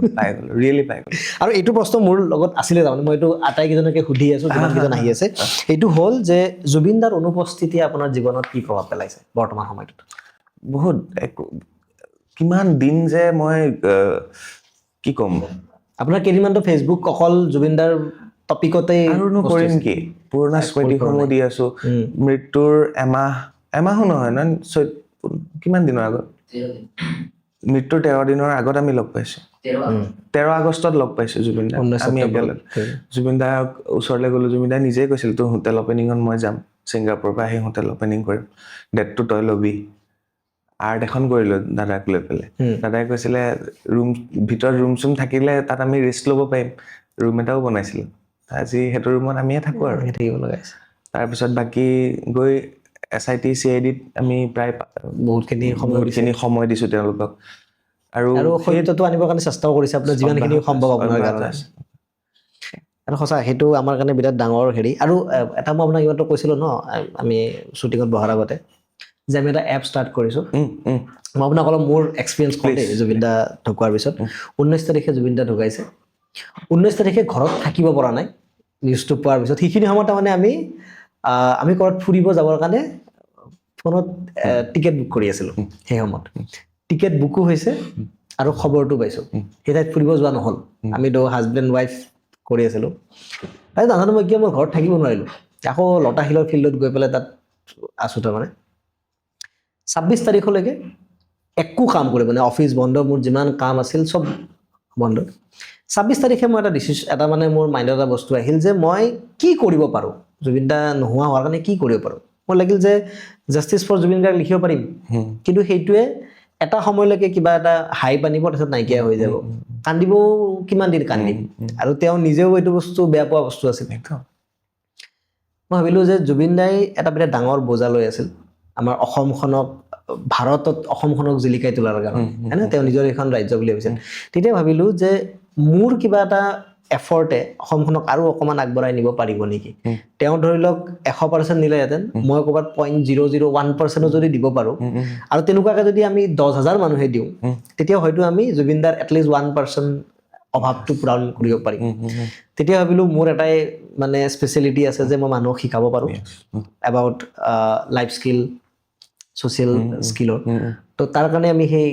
ৰিয়েলি পাই গ'লো।
আৰু এইটো প্ৰশ্ন মোৰ লগত আছিলে, তাৰমানে মই এইটো আটাইকেইজনকে সুধি আছো, যিমান কেইজন আহি আছে, এইটো হ'ল যে জুবিন দাৰ অনুপস্থিতিয়ে আপোনাৰ জীৱনত কি প্ৰভাৱ পেলাইছে বৰ্তমান সময়টোত?
বহুত, কিমান দিন যে মই কি ক'ম,
আপোনাৰ কেইদিনমানতো ফেচবুক অকল জুবিন দাৰ টপিকতে
আৰুনো কৰিম কি পুৰণা স্মৃতিসমূহ দি আছো মৃত্যুৰ এমাহো নহয় ন কিমান দিনৰ আগত মৃত্যুৰ 13 দিনৰ আগত আমি লগ পাইছো 13 আগষ্টত লগ পাইছো জুবিন দা আমি একেলগে জুবিন দাৰ ওচৰলৈ গ'লো জুবিন দাই নিজেই কৈছিল তোৰ হোটেল অপেনিঙত মই যাম ছিংগাপুৰৰ পৰা আহি হোটেল অপেনিং কৰিম ডেটটো তই ল'বি আৰ্ট এখন কৰিলো দাদাক লৈ পেলাই দাদাই কৈছিলে ভিতৰত ৰুম চুম থাকিলে তাত আমি ৰেষ্ট ল'ব পাৰিম ৰুম এটাও বনাইছিলো আজি সেইটো ৰুমত আমিয়ে থাকো আৰু
থাকিব লগা আছে
তাৰপিছত বাকী গৈ SIT CIDত আমি প্ৰায় বহুতখিনি সময় দিছো তেওঁলোকক আৰু
সত্যটো আনিবৰ কাৰণে চেষ্টাও কৰিছে আপোনাৰ যিমানখিনি সম্ভৱ আপোনাৰ কাৰণে আৰু সঁচা সেইটো আমাৰ কাৰণে বিৰাট ডাঙৰ হেৰি আৰু এটা মই আপোনাক ইমানটো কৈছিলো ন আমি শ্বুটিঙত বহাৰ আগতে যে আমি এটা এপ ষ্টাৰ্ট কৰিছো মই আপোনাক অলপ মোৰ এক্সপিৰিয়েঞ্চ কওঁ দেই জুবিন দা ঢুকোৱাৰ পিছত 19 তাৰিখে জুবিন দা ঢুকাইছে 19 তাৰিখে ঘৰত থাকিব পৰা নাই নিউজটো পোৱাৰ পিছত সেইখিনি সময়ত তাৰমানে আমি ক'ৰবাত ফুৰিব যাবৰ কাৰণে ফোনত টিকেট বুক কৰি আছিলোঁ সেই সময়ত টিকেট বুকো হৈছে আৰু খবৰটো পাইছোঁ সেই ঠাইত ফুৰিব যোৱা নহ'ল আমি হাজবেণ্ড ৱাইফ কৰি আছিলোঁ আৰু নাজানো মই মই ঘৰত থাকিব নোৱাৰিলোঁ আকৌ লতাশিলৰ ফিল্ডত গৈ পেলাই তাত আছোঁ তাৰমানে 26 তাৰিখলৈকে একো কাম কৰিব মানে অফিচ বন্ধ মোৰ যিমান কাম আছিল চব বন্ধ 26 তাৰিখে মই এটা মানে মোৰ মাইণ্ডত এটা বস্তু আহিল যে মই কি কৰিব পাৰোঁ জুবিন দা নোহোৱা হোৱাৰ কাৰণে কি কৰিব পাৰোঁ মোৰ লাগিল যে জাষ্টিছ ফৰ জুবিন গাৰ্গ লিখিব পাৰিম কিন্তু সেইটোৱে এটা সময়লৈকে কিবা এটা হাইপ আনিব তাৰপিছত নাইকিয়া হৈ যাব কান্দিব কিমান দিন কান্দিম আৰু তেওঁ নিজেও এইটো বস্তু বেয়া পোৱা বস্তু আছিল মই ভাবিলোঁ যে জুবিন দাই এটা বিৰাট ডাঙৰ বোজা লৈ আছিল আমাৰ অসমখনক ভাৰতত অসমখনক জিলিকাই তোলাৰ কাৰণে হয়নে তেওঁ নিজৰ এখন ৰাজ্য বুলি ভাবিছিল তেতিয়া ভাবিলোঁ যে মোৰ কিবা এটা এফৰ্টে অসমখনক আৰু অকণমান আগবঢ়াই নিব পাৰিব নেকি তেওঁ ধৰি লওক 100% নিলেহেঁতেন মই ক'ৰবাত 0.001% যদি দিব পাৰোঁ আৰু তেনেকুৱাকৈ যদি আমি 10,000 মানুহে দিওঁ তেতিয়া হয়তো আমি জুবিনদাৰ এটলিষ্ট 1% অভাৱটো পূৰণ কৰিব পাৰিম তেতিয়া ভাবিলোঁ মোৰ এটাই মানে স্পেচিয়েলিটি আছে যে মই মানুহক শিকাব পাৰোঁ এবাউট লাইফ স্কিল ছ'চিয়েল স্কিলৰ তো তাৰ কাৰণে আমি সেই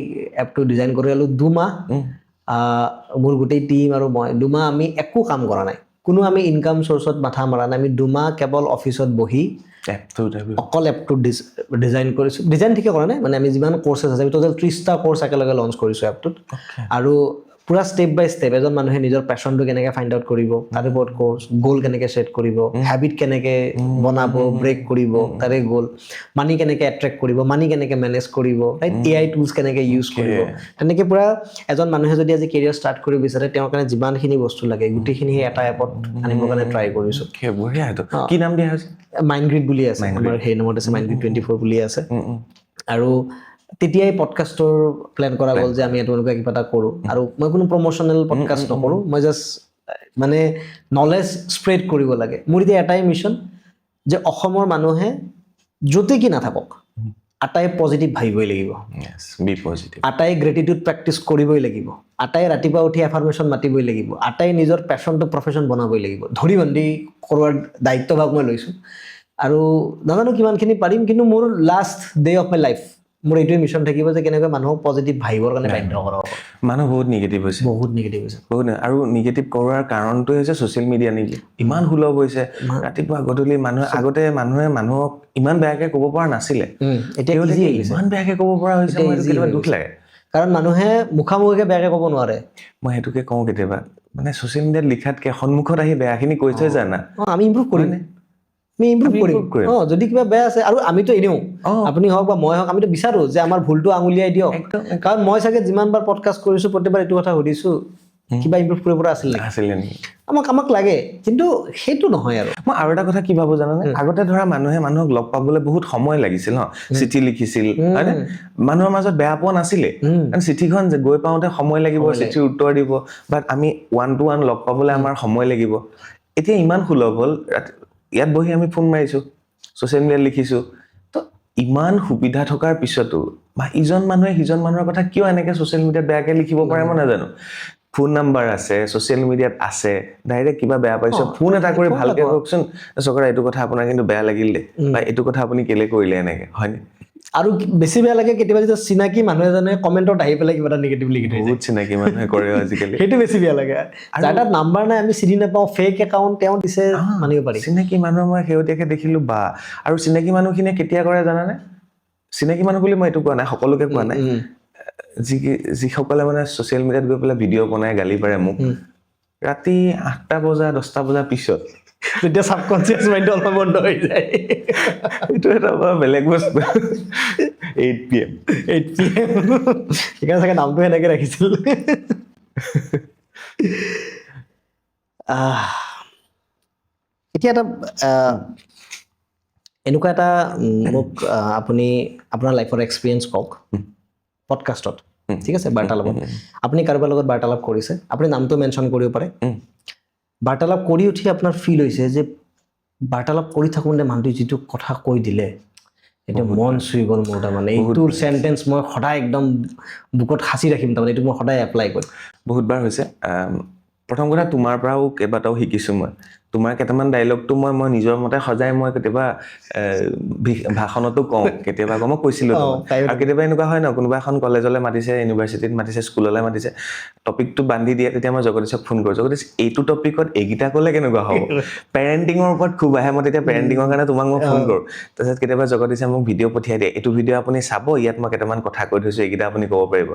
এপটো ডিজাইন কৰি ল'লোঁ 2 মাহ মোৰ গোটেই টিম আৰু মই 2 মাহ আমি একো কাম কৰা নাই কোনো আমি ইনকাম চ'ৰ্চত মাথা মৰা নাই আমি 2 মাহ কেৱল অফিচত বহি অকল এপটো ডিজাইন কৰিছোঁ ডিজাইন ঠিকে কৰা নাই মানে আমি যিমান কৰ্চেছ আছে আমি টোটেল 30টা কৰ্চ একেলগে লঞ্চ কৰিছোঁ এপটোত আৰু পুৰা ষ্টেপ বাই ষ্টেপ এজন মানুহে নিজৰ পেশ্যনটো কেনেকৈ ফাইণ্ড আউট কৰিব তাৰ ওপৰত কৰ্চ গ'ল কেনেকৈ ছেট কৰিব হেবিট কেনেকৈ বনাব ব্ৰেক কৰিব তাৰে গ'ল মানি কেনেকৈ এট্ৰেক্ট কৰিব মানি কেনেকৈ মেনেজ কৰিব ৰাইট AI টুলছ কেনেকৈ ইউজ কৰিব তেনেকৈ পুৰা এজন মানুহে যদি আজি কেৰিয়াৰ ষ্টাৰ্ট কৰিব বিচাৰে তেওঁৰ কাৰণে যিমানখিনি বস্তু লাগে গোটেইখিনি এটা এপত আনিবৰ কাৰণে ট্ৰাই কৰিছোঁ
কি নাম দিয়া হৈছে
মাইণ্ডগ্ৰিড বুলি আছে আমাৰ সেই নামত আছে মাইণ্ডগ্ৰিড 24 বুলি আছে আৰু তেতিয়াই পডকাষ্টৰ প্লেন কৰা গ'ল যে আমি এনেকুৱা কিবা এটা কৰোঁ আৰু মই কোনো প্ৰমোচনেল পডকাষ্ট নকৰোঁ মই জাষ্ট মানে নলেজ স্প্ৰেড কৰিব লাগে মোৰ এতিয়া এটাই মিছন যে অসমৰ মানুহে য'তে কি নাথাকক আটাই পজিটিভ ভাবিবই লাগিব আটাই গ্ৰেটিটিউড প্ৰেক্টিচ কৰিবই লাগিব আটাই ৰাতিপুৱা উঠি এফাৰ্মেশ্যন মাতিবই লাগিব আটাই নিজৰ পেশ্যনটো প্ৰফেশ্যন বনাবই লাগিব ধৰি বান্ধি কৰোৱাৰ দায়িত্বভাগ মই লৈছোঁ আৰু নাজানো কিমানখিনি পাৰিম কিন্তু মোৰ last day of my life মোৰ এইটোৱে মিছন থাকিব যে কেনেকৈ মানুহক পজিটিভ ভাবিবৰ কাৰণে বাধ্য কৰাব
মানুহ বহুত নিগেটিভ হৈছে বহুত আৰু নিগেটিভ কৰোৱাৰ কাৰণটো হৈছে ছ'চিয়েল মিডিয়া নেকি ইমান সুলভ হৈছে ৰাতিপুৱা গধূলি মানুহে মানুহক ইমান বেয়াকৈ ক'ব পৰা নাছিলে এতিয়া ইমান বেয়াকৈ ক'ব পৰা হৈছে মোৰ কেতিয়াবা দুখ লাগে
কাৰণ মানুহে মুখামুখিকৈ বেয়াকৈ ক'ব নোৱাৰে
মই সেইটোকে কওঁ কেতিয়াবা মানে ছ'চিয়েল মিডিয়াত লিখাতকৈ সন্মুখত আহি বেয়াখিনি কৈ থৈ জানা
আমি ইম্প্ৰুভ কৰিম আমি ইম্প্ৰুভ কৰিম যদি কিবা বেয়া আছে আৰু আমিতো এনেও আপুনি হওক বা মই হওক আমিতো বিচাৰোঁ যে আমাৰ ভুলটো আঙুলিয়াই দিয়ক কাৰণ মই চাগে যিমানবাৰ পডকাষ্ট কৰিছোঁ প্ৰতিবাৰ এইটো কথা সুধিছোঁ কিবা ইম্প্ৰুভ কৰিব পৰা আছিলে
নেকি
আমাক লাগে কিন্তু সেইটো নহয় আৰু
মই আৰু এটা কথা কি ভাবোঁ জানানে আগতে ধৰা মানুহে মানুহক লগ পাবলৈ বহুত সময় লাগিছিল ন চিঠি লিখিছিল হয়নে মানুহৰ মাজত বেয়া পোৱা নাছিলে কাৰণ চিঠিখন গৈ পাওঁতে সময় লাগিব চিঠিৰ উত্তৰ দিব বাট আমি 1-to-1 লগ পাবলৈ আমাৰ সময় লাগিব এতিয়া ইমান সুলভ হ'ল ইয়াত বহি আমি ফোন মাৰিছোঁ ছ'চিয়েল মিডিয়াত লিখিছোঁ তো ইমান সুবিধা থকাৰ পিছতো বা ইজন মানুহে সিজন মানুহৰ কথা কিয় এনেকৈ ছ'চিয়েল মিডিয়াত বেয়াকৈ লিখিব পাৰে মই নাজানো ফোন নাম্বাৰ আছে ছ'চিয়েল মিডিয়াত আছে ডাইৰেক্ট কিবা বেয়া পাইছোঁ ফোন এটা কৰি ভালকৈ কওকচোন চকৰা এইটো কথা আপোনাৰ কিন্তু বেয়া লাগিল দে বা এইটো কথা আপুনি কেলে কৰিলে এনেকৈ হয়নে
আৰু বেছি বেয়া লাগে কেতিয়াবা যেতিয়া চিনাকি মানুহ এজনে কমেণ্টত আহি পেলাই কিবা এটা নিগেটিভ লিখি থৈ যায়
বহুত চিনাকি মানুহে কৰে আজিকালি
সেইটো বেছি বেয়া লাগে যাৰ তাত নাম্বাৰ নাই আমি চিনি নাপাওঁ ফেক একাউণ্ট তেওঁ দিছে মানিব পাৰি
চিনাকি মানুহ মই শেহতীয়াকে দেখিলো বা আৰু চিনাকি মানুহখিনিয়ে কেতিয়া কৰে জানানে চিনাকি মানুহ বুলি মই এইটো কোৱা নাই সকলোকে কোৱা নাই যিসকলে মানে ছ'চিয়েল মিডিয়াত গৈ পেলাই ভিডিঅ' বনাই গালি পাৰে মোক ৰাতি 8টা বজা 10টা বজাৰ পিছত
তেতিয়া ছাবকনচিয়াছ মাইণ্ড অলপ বন্ধ হৈ যায়
এইটো এটা বেলেগ বস্তু 8 PM
সেইকাৰণে চাগে নামটো সেনেকে ৰাখিছিল এতিয়া এটা এনেকুৱা এটা মোক আপুনি আপোনাৰ লাইফৰ এক্সপিৰিয়েঞ্চ কওক পডকাষ্টত ঠিক আছে বাৰ্তালাপত আপুনি কাৰোবাৰ লগত বাৰ্তালাপ কৰিছে আপুনি নামটো মেনশ্যন কৰিব পাৰে বাৰ্তালাপ কৰি উঠি আপোনাৰ ফিল হৈছে যে বাৰ্তালাপ কৰি থাকোঁতে মানুহটোৱে যিটো কথা কৈ দিলে এইটো মন চুই গ'ল মোৰ তাৰমানে এইটো চেণ্টেঞ্চ মই সদায় একদম বুকত সাঁচি ৰাখিম তাৰমানে এইটো মই সদায় এপ্লাই কৰিম
বহুতবাৰ হৈছে প্ৰথম কথা তোমাৰ পৰাও কেইবাটাও শিকিছোঁ মই তোমাৰ কেইটামান ডাইলগটো মই নিজৰ মতে সজাই মই কেতিয়াবা ভাষণতো কওঁ কেতিয়াবা মই কৈছিলোঁ আৰু কেতিয়াবা এনেকুৱা হয় ন কোনোবা এখন কলেজলৈ মাতিছে ইউনিভাৰ্চিটিত মাতিছে স্কুললৈ মাতিছে টপিকটো বান্ধি দিয়ে তেতিয়া মই জগদীশক ফোন কৰোঁ জগদীশ এইটো টপিকত এইকেইটা ক'লে কেনেকুৱা হ'ব পেৰেণ্টিঙৰ ওপৰত খুব আহে মই তেতিয়া পেৰেণ্টিঙৰ কাৰণে তোমাক মই ফোন কৰোঁ তাৰপিছত কেতিয়াবা জগদীশে মোক ভিডিঅ' পঠিয়াই দিয়ে এইটো ভিডিঅ' আপুনি চাব ইয়াত মই কেইটামান কথা কৈ থৈছোঁ এইকেইটা আপুনি ক'ব পাৰিব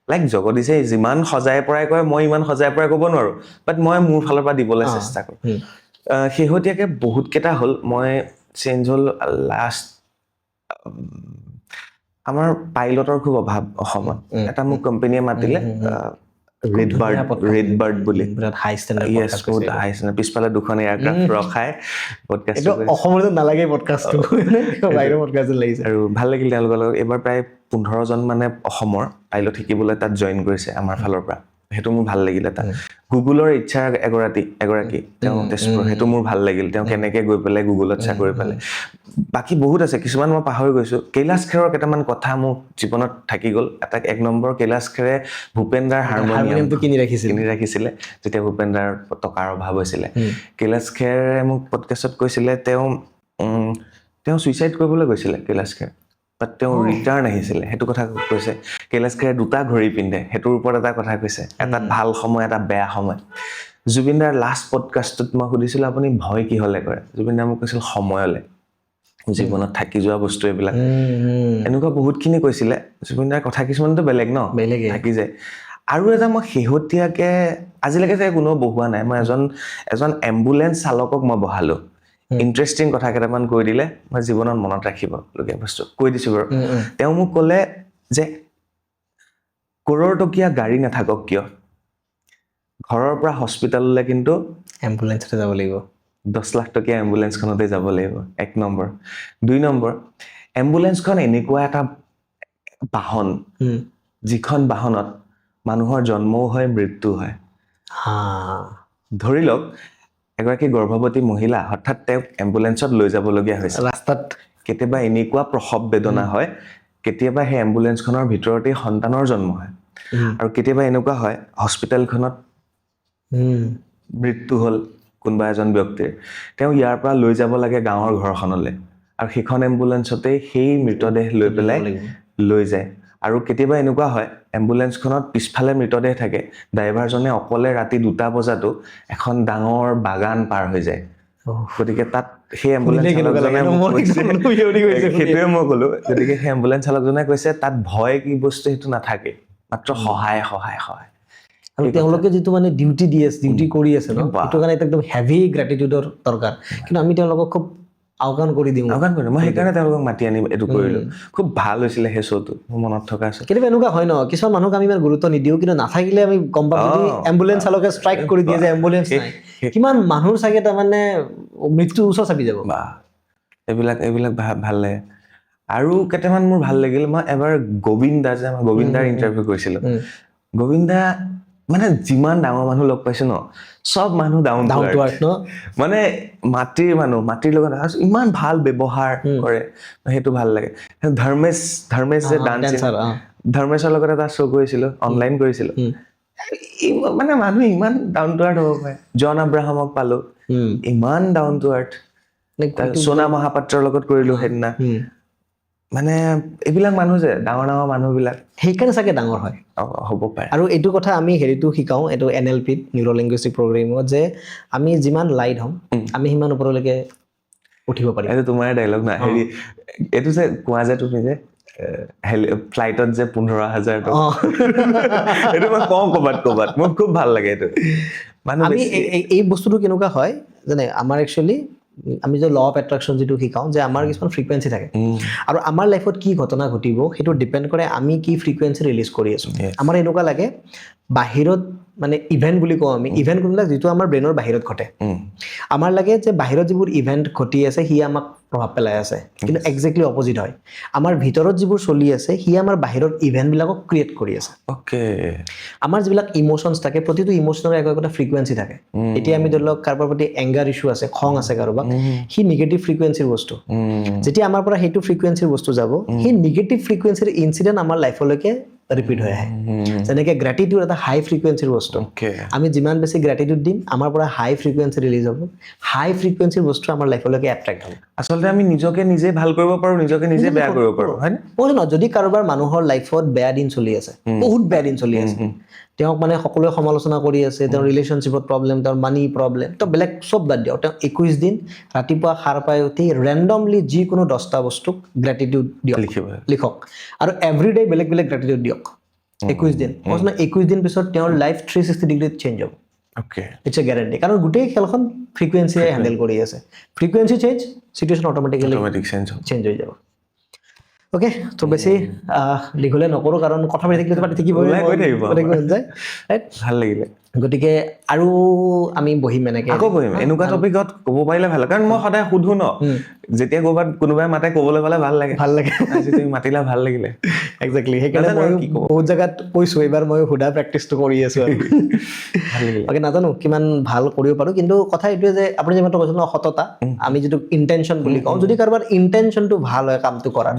লাইক জগদীশে যিমান সজাই পৰাই কয় মই ইমান সজাই পৰাই ক'ব নোৱাৰোঁ বাট মই মোৰ ফালৰ পৰা দিবলৈ চেষ্টা কৰোঁ শেহতীয়াকৈ বহুতকেইটা হ'ল মই চেঞ্জ হ'ল লাষ্ট আমাৰ পাইলটৰ খুব অভাৱ অসমত এটা মোক কোম্পানীয়ে মাতিলে ৰেড বাৰ্ড বুলি
হাই ষ্টেণ্ডাৰ্ড
পিছফালে 2খন এয়াৰক্ৰাফ্ট ৰখাই পডকাষ্ট
অসমতো নালাগে পডকাষ্টটো বাহিৰৰ পডকাষ্ট লাগিছে
আৰু ভাল লাগিল তেওঁলোকৰ লগত এইবাৰ প্ৰায় 15জন মানে অসমৰ পাইলট শিকিবলৈ তাত জইন কৰিছে আমাৰ ফালৰ পৰা সেইটো মোৰ ভাল লাগিল এটা গুগলৰ ইচ্ছাৰ এগৰাকী তেওঁ তেজপুৰ সেইটো মোৰ ভাল লাগিল তেওঁ কেনেকৈ গৈ পেলাই গুগলত চাকৰি পালে বাকী বহুত আছে কিছুমান মই পাহৰি গৈছোঁ কৈলাশ খেৰৰ কেইটামান কথা মোক জীৱনত থাকি গ'ল এটা 1 নম্বৰ কৈলাশ খেৰে ভূপেন্দ্ৰাৰ হাৰমনিয়ামটো কিনি ৰাখিছিলে যেতিয়া ভূপেন্দ্ৰাৰ টকাৰ অভাৱ হৈছিলে কৈলাশ খেৰে মোক পডকাষ্টত কৈছিলে তেওঁ ছুইচাইড কৰিবলৈ গৈছিলে কৈলাশ খেৰ বাট তেওঁ ৰিটাৰ্ণ আহিছিলে সেইটো কথা কৈছে কৈলাশ খেৰে 2টা ঘড়ী পিন্ধে সেইটোৰ ওপৰত এটা কথা কৈছে এটা ভাল সময় এটা বেয়া সময় জুবিনদাৰ লাষ্ট পডকাষ্টত মই সুধিছিলোঁ আপুনি ভয় কিহলে কৰে জুবিনদাৰ মোক কৈছিল সময়লে জীৱনত থাকি যোৱা বস্তু এইবিলাক এনেকুৱা বহুতখিনি কৈছিলে জুবিনদাৰ কথা কিছুমানতো বেলেগ ন থাকি যায় আৰু এটা মই শেহতীয়াকৈ আজিলৈকে চাগে কোনেও বহোৱা নাই মই এজন এম্বুলেঞ্চ চালকক মই বহালোঁ ইণ্টাৰেষ্টিং কথা কেইটামান কৈ দিলে মই জীৱনত মনত ৰাখিবলগীয়া বস্তু কৈ দিছোঁ বাৰু তেওঁ মোক ক'লে যে কৰৰটকীয়া গাড়ী নাথাকক কিয় ঘৰৰ পৰা হস্পিটেললৈ কিন্তু
এম্বুলেঞ্চতে যাব লাগিব
10 লাখ টকীয়া এম্বুলেঞ্চখনতে যাব লাগিব 1 নম্বৰ 2 নম্বৰ এম্বুলেঞ্চখন এনেকুৱা এটা বাহন যিখন বাহনত মানুহৰ জন্মও হয় মৃত্যু হয় ধৰি লওক এগৰাকী গৰ্ভৱতী মহিলা হঠাৎ তেওঁক এম্বুলেঞ্চত লৈ যাবলগীয়া হৈছে
ৰাস্তাত
কেতিয়াবা এনেকুৱা প্ৰসৱ বেদনা হয় কেতিয়াবা সেই এম্বুলেঞ্চখনৰ ভিতৰতেই সন্তানৰ জন্ম হয় আৰু কেতিয়াবা এনেকুৱা হয় হস্পিটেলখনত মৃত্যু হ'ল কোনোবা এজন ব্যক্তিৰ তেওঁ ইয়াৰ পৰা লৈ যাব লাগে গাঁৱৰ ঘৰখনলৈ আৰু সেইখন এম্বুলেঞ্চতেই সেই মৃতদেহ লৈ পেলাই লৈ যায় আৰু কেতিয়াবা এনেকুৱা হয় এম্বুলেঞ্চখনত পিছফালে মৃতদেহ থাকে ড্ৰাইভাৰজনে অকলে ৰাতি 2টা বজাতো এখন ডাঙৰ বাগান পাৰ হৈ যায় গতিকে তাত সেই এম্বুলেঞ্চ চালকজনে সেইটোৱে মই ক'লো গতিকে সেই এম্বুলেঞ্চ চালকজনে কৈছে তাত ভয় কি বস্তু সেইটো নাথাকে মাত্ৰ সহায়
আৰু তেওঁলোকে যিটো মানে ডিউটি কৰি আছে ন সেইটো কাৰণে একদম হেভি গ্ৰেটিটিউডৰ দৰকাৰ কিন্তু আমি তেওঁলোকক খুব আওকাণ কৰি দিওঁ
মই সেইকাৰণে তেওঁলোকক মাতি আনি এইটো কৰিলোঁ খুব ভাল হৈছিলে সেই শ্ব'টো মোৰ মনত থকা আছে
কেতিয়াবা এনেকুৱা হয় ন কিছুমান মানুহক আমি ইমান গুৰুত্ব নিদিওঁ কিন্তু নাথাকিলে আমি গম পাওঁ যদি এম্বুলেঞ্চ চালকে ষ্ট্ৰাইক কৰি দিয়ে যে এম্বুলেঞ্চ নাই কিমান মানুহৰ চাগে তাৰমানে মৃত্যুৰ ওচৰ চাপি যাব
এইবিলাক ভাল লাগে আৰু কেইটামান মোৰ ভাল লাগিল মই এবাৰ গোবিন্দাৰ ইণ্টাৰভিউ কৰিছিলোঁ গোবিন্দা মানে যিমান ডাঙৰ মানুহ লগ পাইছো ন সব মানুহ ডাউন টু আৰ্থ ন মানে মাটিৰ লগত ইমান ভাল ব্যৱহাৰ কৰে সেইটো ভাল লাগে ধৰ্মেশ যে ডান্সাৰ ধৰ্মেশৰ লগত এটা শ্ব' কৰিছিলোঁ অনলাইন কৰিছিলোঁ মানে মানুহ ইমান ডাউন টু আৰ্থ হ'ব পাৰে জন আব্ৰাহামক পালোঁ ইমান ডাউন টু আৰ্থ সোনা মহাপাত্ৰৰ লগত কৰিলোঁ সেইদিনা মানে এইবিলাক মানুহ যে ডাঙৰ ডাঙৰ মানুহবিলাক
সেইকাৰণে চাগে ডাঙৰ হয়
হ'ব পাৰে
আৰু এইটো কথা আমি হেৰিটো শিকাওঁ এইটো NLPত নিউৰো লিংগুইষ্টিক প্ৰগ্ৰেমিঙত যে আমি যিমান লাইট হ'ম আমি সিমান ওপৰলৈকে উঠিব পাৰিম
এইটো তোমাৰ ডাইলগ না হেৰি এইটো যে কোৱা যে তুমি যে ফ্লাইটত যে 15,000 টকা এইটো মই কওঁ ক'বাত মোৰ খুব ভাল লাগে এইটো মানুহ
আমি এই বস্তুটো কেনেকুৱা হয় যেনে আমাৰ একচুৱেলি আমি যে ল অফ এট্ৰাকশ্যন যিটো শিকাওঁ যে আমাৰ কিছুমান ফ্ৰিকুৱেঞ্চি থাকে আৰু আমাৰ লাইফত কি ঘটনা ঘটিব সেইটো ডিপেণ্ড কৰে আমি কি ফ্ৰিকুৱেঞ্চি ৰিলিজ কৰি আছোঁ আমাৰ এনেকুৱা লাগে বাহিৰত মানে ইভেণ্ট বুলি কওঁ আমি ইভেণ্ট কোনবিলাক যিটো আমাৰ ব্ৰেইনৰ বাহিৰত ঘটে আমাৰ লাগে যে বাহিৰত যিবোৰ ইভেণ্ট ঘটি আছে সি আমাক প্ৰভাৱ পেলাই আছে কিন্তু একজেক্টলি অপজিট হয় আমাৰ ভিতৰত যিবোৰ চলি আছে সি আমাৰ বাহিৰৰ ইভেণ্টবিলাকক ক্ৰিয়েট কৰি আছে
অ'কে
আমাৰ যিবিলাক ইম'চনছ থাকে প্ৰতিটো ইম'চনৰ একো ফ্ৰিকুৱেঞ্চি থাকে এতিয়া আমি ধৰি লওক কাৰোবাৰ প্ৰতি এংগাৰ ইছ্যু আছে খং আছে কাৰোবাক সি নিগেটিভ ফ্ৰিকুৱেঞ্চিৰ বস্তু যেতিয়া আমাৰ পৰা সেইটো ফ্ৰিকুৱেঞ্চিৰ বস্তু যাব সেই নিগেটিভ ফ্ৰিকুৱেঞ্চিৰ ইনচিডেণ্ট আমাৰ লাইফলৈকে ৰিপিট হৈ আহে যেনেকৈ গ্ৰেটিটিউড এটা হাই ফ্ৰিকুৱেঞ্চিৰ বস্তু আমি যিমান বেছি গ্ৰেটিটিউড দিম আমাৰ পৰা হাই ফ্ৰিকুৱেঞ্চি ৰিলিজ হ'ব হাই ফ্ৰিকুৱেঞ্চিৰ বস্তু আমাৰ লাইফলৈকে এট্ৰেক্ট হ'ব
আচলতে আমি নিজকে নিজে ভাল কৰিব পাৰোঁ নিজকে নিজে বেয়া কৰিব পাৰোঁ হয়নে
কৈছোঁ ন যদি কাৰোবাৰ মানুহৰ লাইফত বেয়া দিন চলি আছে বহুত বেয়া দিন চলি আছে তেওঁক মানে সকলোৱে সমালোচনা কৰি আছে তেওঁৰ ৰিলেশ্যনশ্বিপত প্ৰব্লেম তেওঁৰ মানি প্ৰব্লেম তো বেলেগ চব বাদ দিয়ক তেওঁ 21 দিন ৰাতিপুৱা সাৰ পাই উঠি ৰেণ্ডমলি যিকোনো 10টা বস্তুক গ্ৰেটিটিউড দিয়ক লিখক আৰু এভৰিডে বেলেগ বেলেগ গ্ৰেটিটিউড দিয়ক 21 দিন কৈছোঁ ন 21 দিন পিছত তেওঁৰ লাইফ 360 ডিগ্ৰীত চেঞ্জ হ'ব
অ'কে
ইটছ এ গেৰাণ্টি কাৰণ গোটেই খেলখন ফ্ৰিকুৱেঞ্চিয়ে হেণ্ডেল কৰি আছে frequency change situation automatically change হৈ যাব অ'কে তো বেছি দীঘলীয়া নকৰোঁ কাৰণ কথা পাতি থাকিলে যায়
ভাল লাগিলে
গতিকে আৰু আমি বহিম এনেকৈ
আকৌ বহিম এনেকুৱা টপিকত ক'ব পাৰিলে ভাল কাৰণ মই সদায় সুধো ন যেতিয়া ক'ৰবাত কোনোবাই মাতে ক'বলৈ পালে ভাল লাগে আজি তুমি মাতিলা ভাল লাগিলে
একজেক্টলি সেইকাৰণে মই বহুত জেগাত কৈছোঁ এইবাৰ মই সোধা প্ৰেক্টিচটো কৰি আছোঁ আৰু
ভাল লাগিলে
অ'কে নাজানো কিমান ভাল কৰিব পাৰোঁ কিন্তু কথা এইটোৱে যে আপুনি যিমানটো কৈছিল ন সততা আমি যিটো ইণ্টেনশ্যন বুলি কওঁ যদি কাৰোবাৰ ইণ্টেনশ্যনটো ভাল হয় কামটো কৰাৰ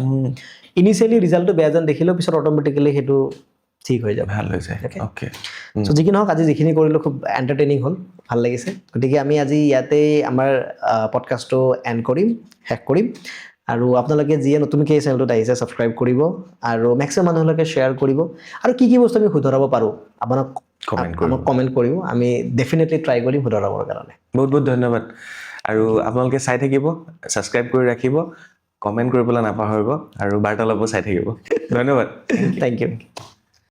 ইনিচিয়েলি ৰিজাল্টটো বেয়া যেন দেখিলেও পিছত অট'মেটিকেলি সেইটো ঠিক হৈ যাব
ভাল হৈ যায় অ'কে
চ' যি কি নহওক আজি যিখিনি কৰিলোঁ খুব এণ্টাৰটেইনিং হ'ল ভাল লাগিছে গতিকে আমি আজি ইয়াতে আমাৰ পডকাষ্টটো এণ্ড কৰিম শেষ কৰিম আৰু আপোনালোকে যিয়ে নতুনকৈ এই চেনেলটোত আহিছে ছাবস্ক্ৰাইব কৰিব আৰু মেক্সিমাম মানুহলৈকে শ্বেয়াৰ কৰিব আৰু কি কি বস্তু আমি শুধৰাব পাৰোঁ আপোনাক কমেণ্ট কৰিব আমি ডেফিনেটলি ট্ৰাই কৰিম শুধৰাবৰ কাৰণে
বহুত বহুত ধন্যবাদ আৰু আপোনালোকে চাই থাকিব ছাবস্ক্ৰাইব কৰি ৰাখিব কমেণ্ট কৰিবলৈ নাপাহৰিব আৰু বাৰ্তালাপো চাই থাকিব ধন্যবাদ
থেংক ইউ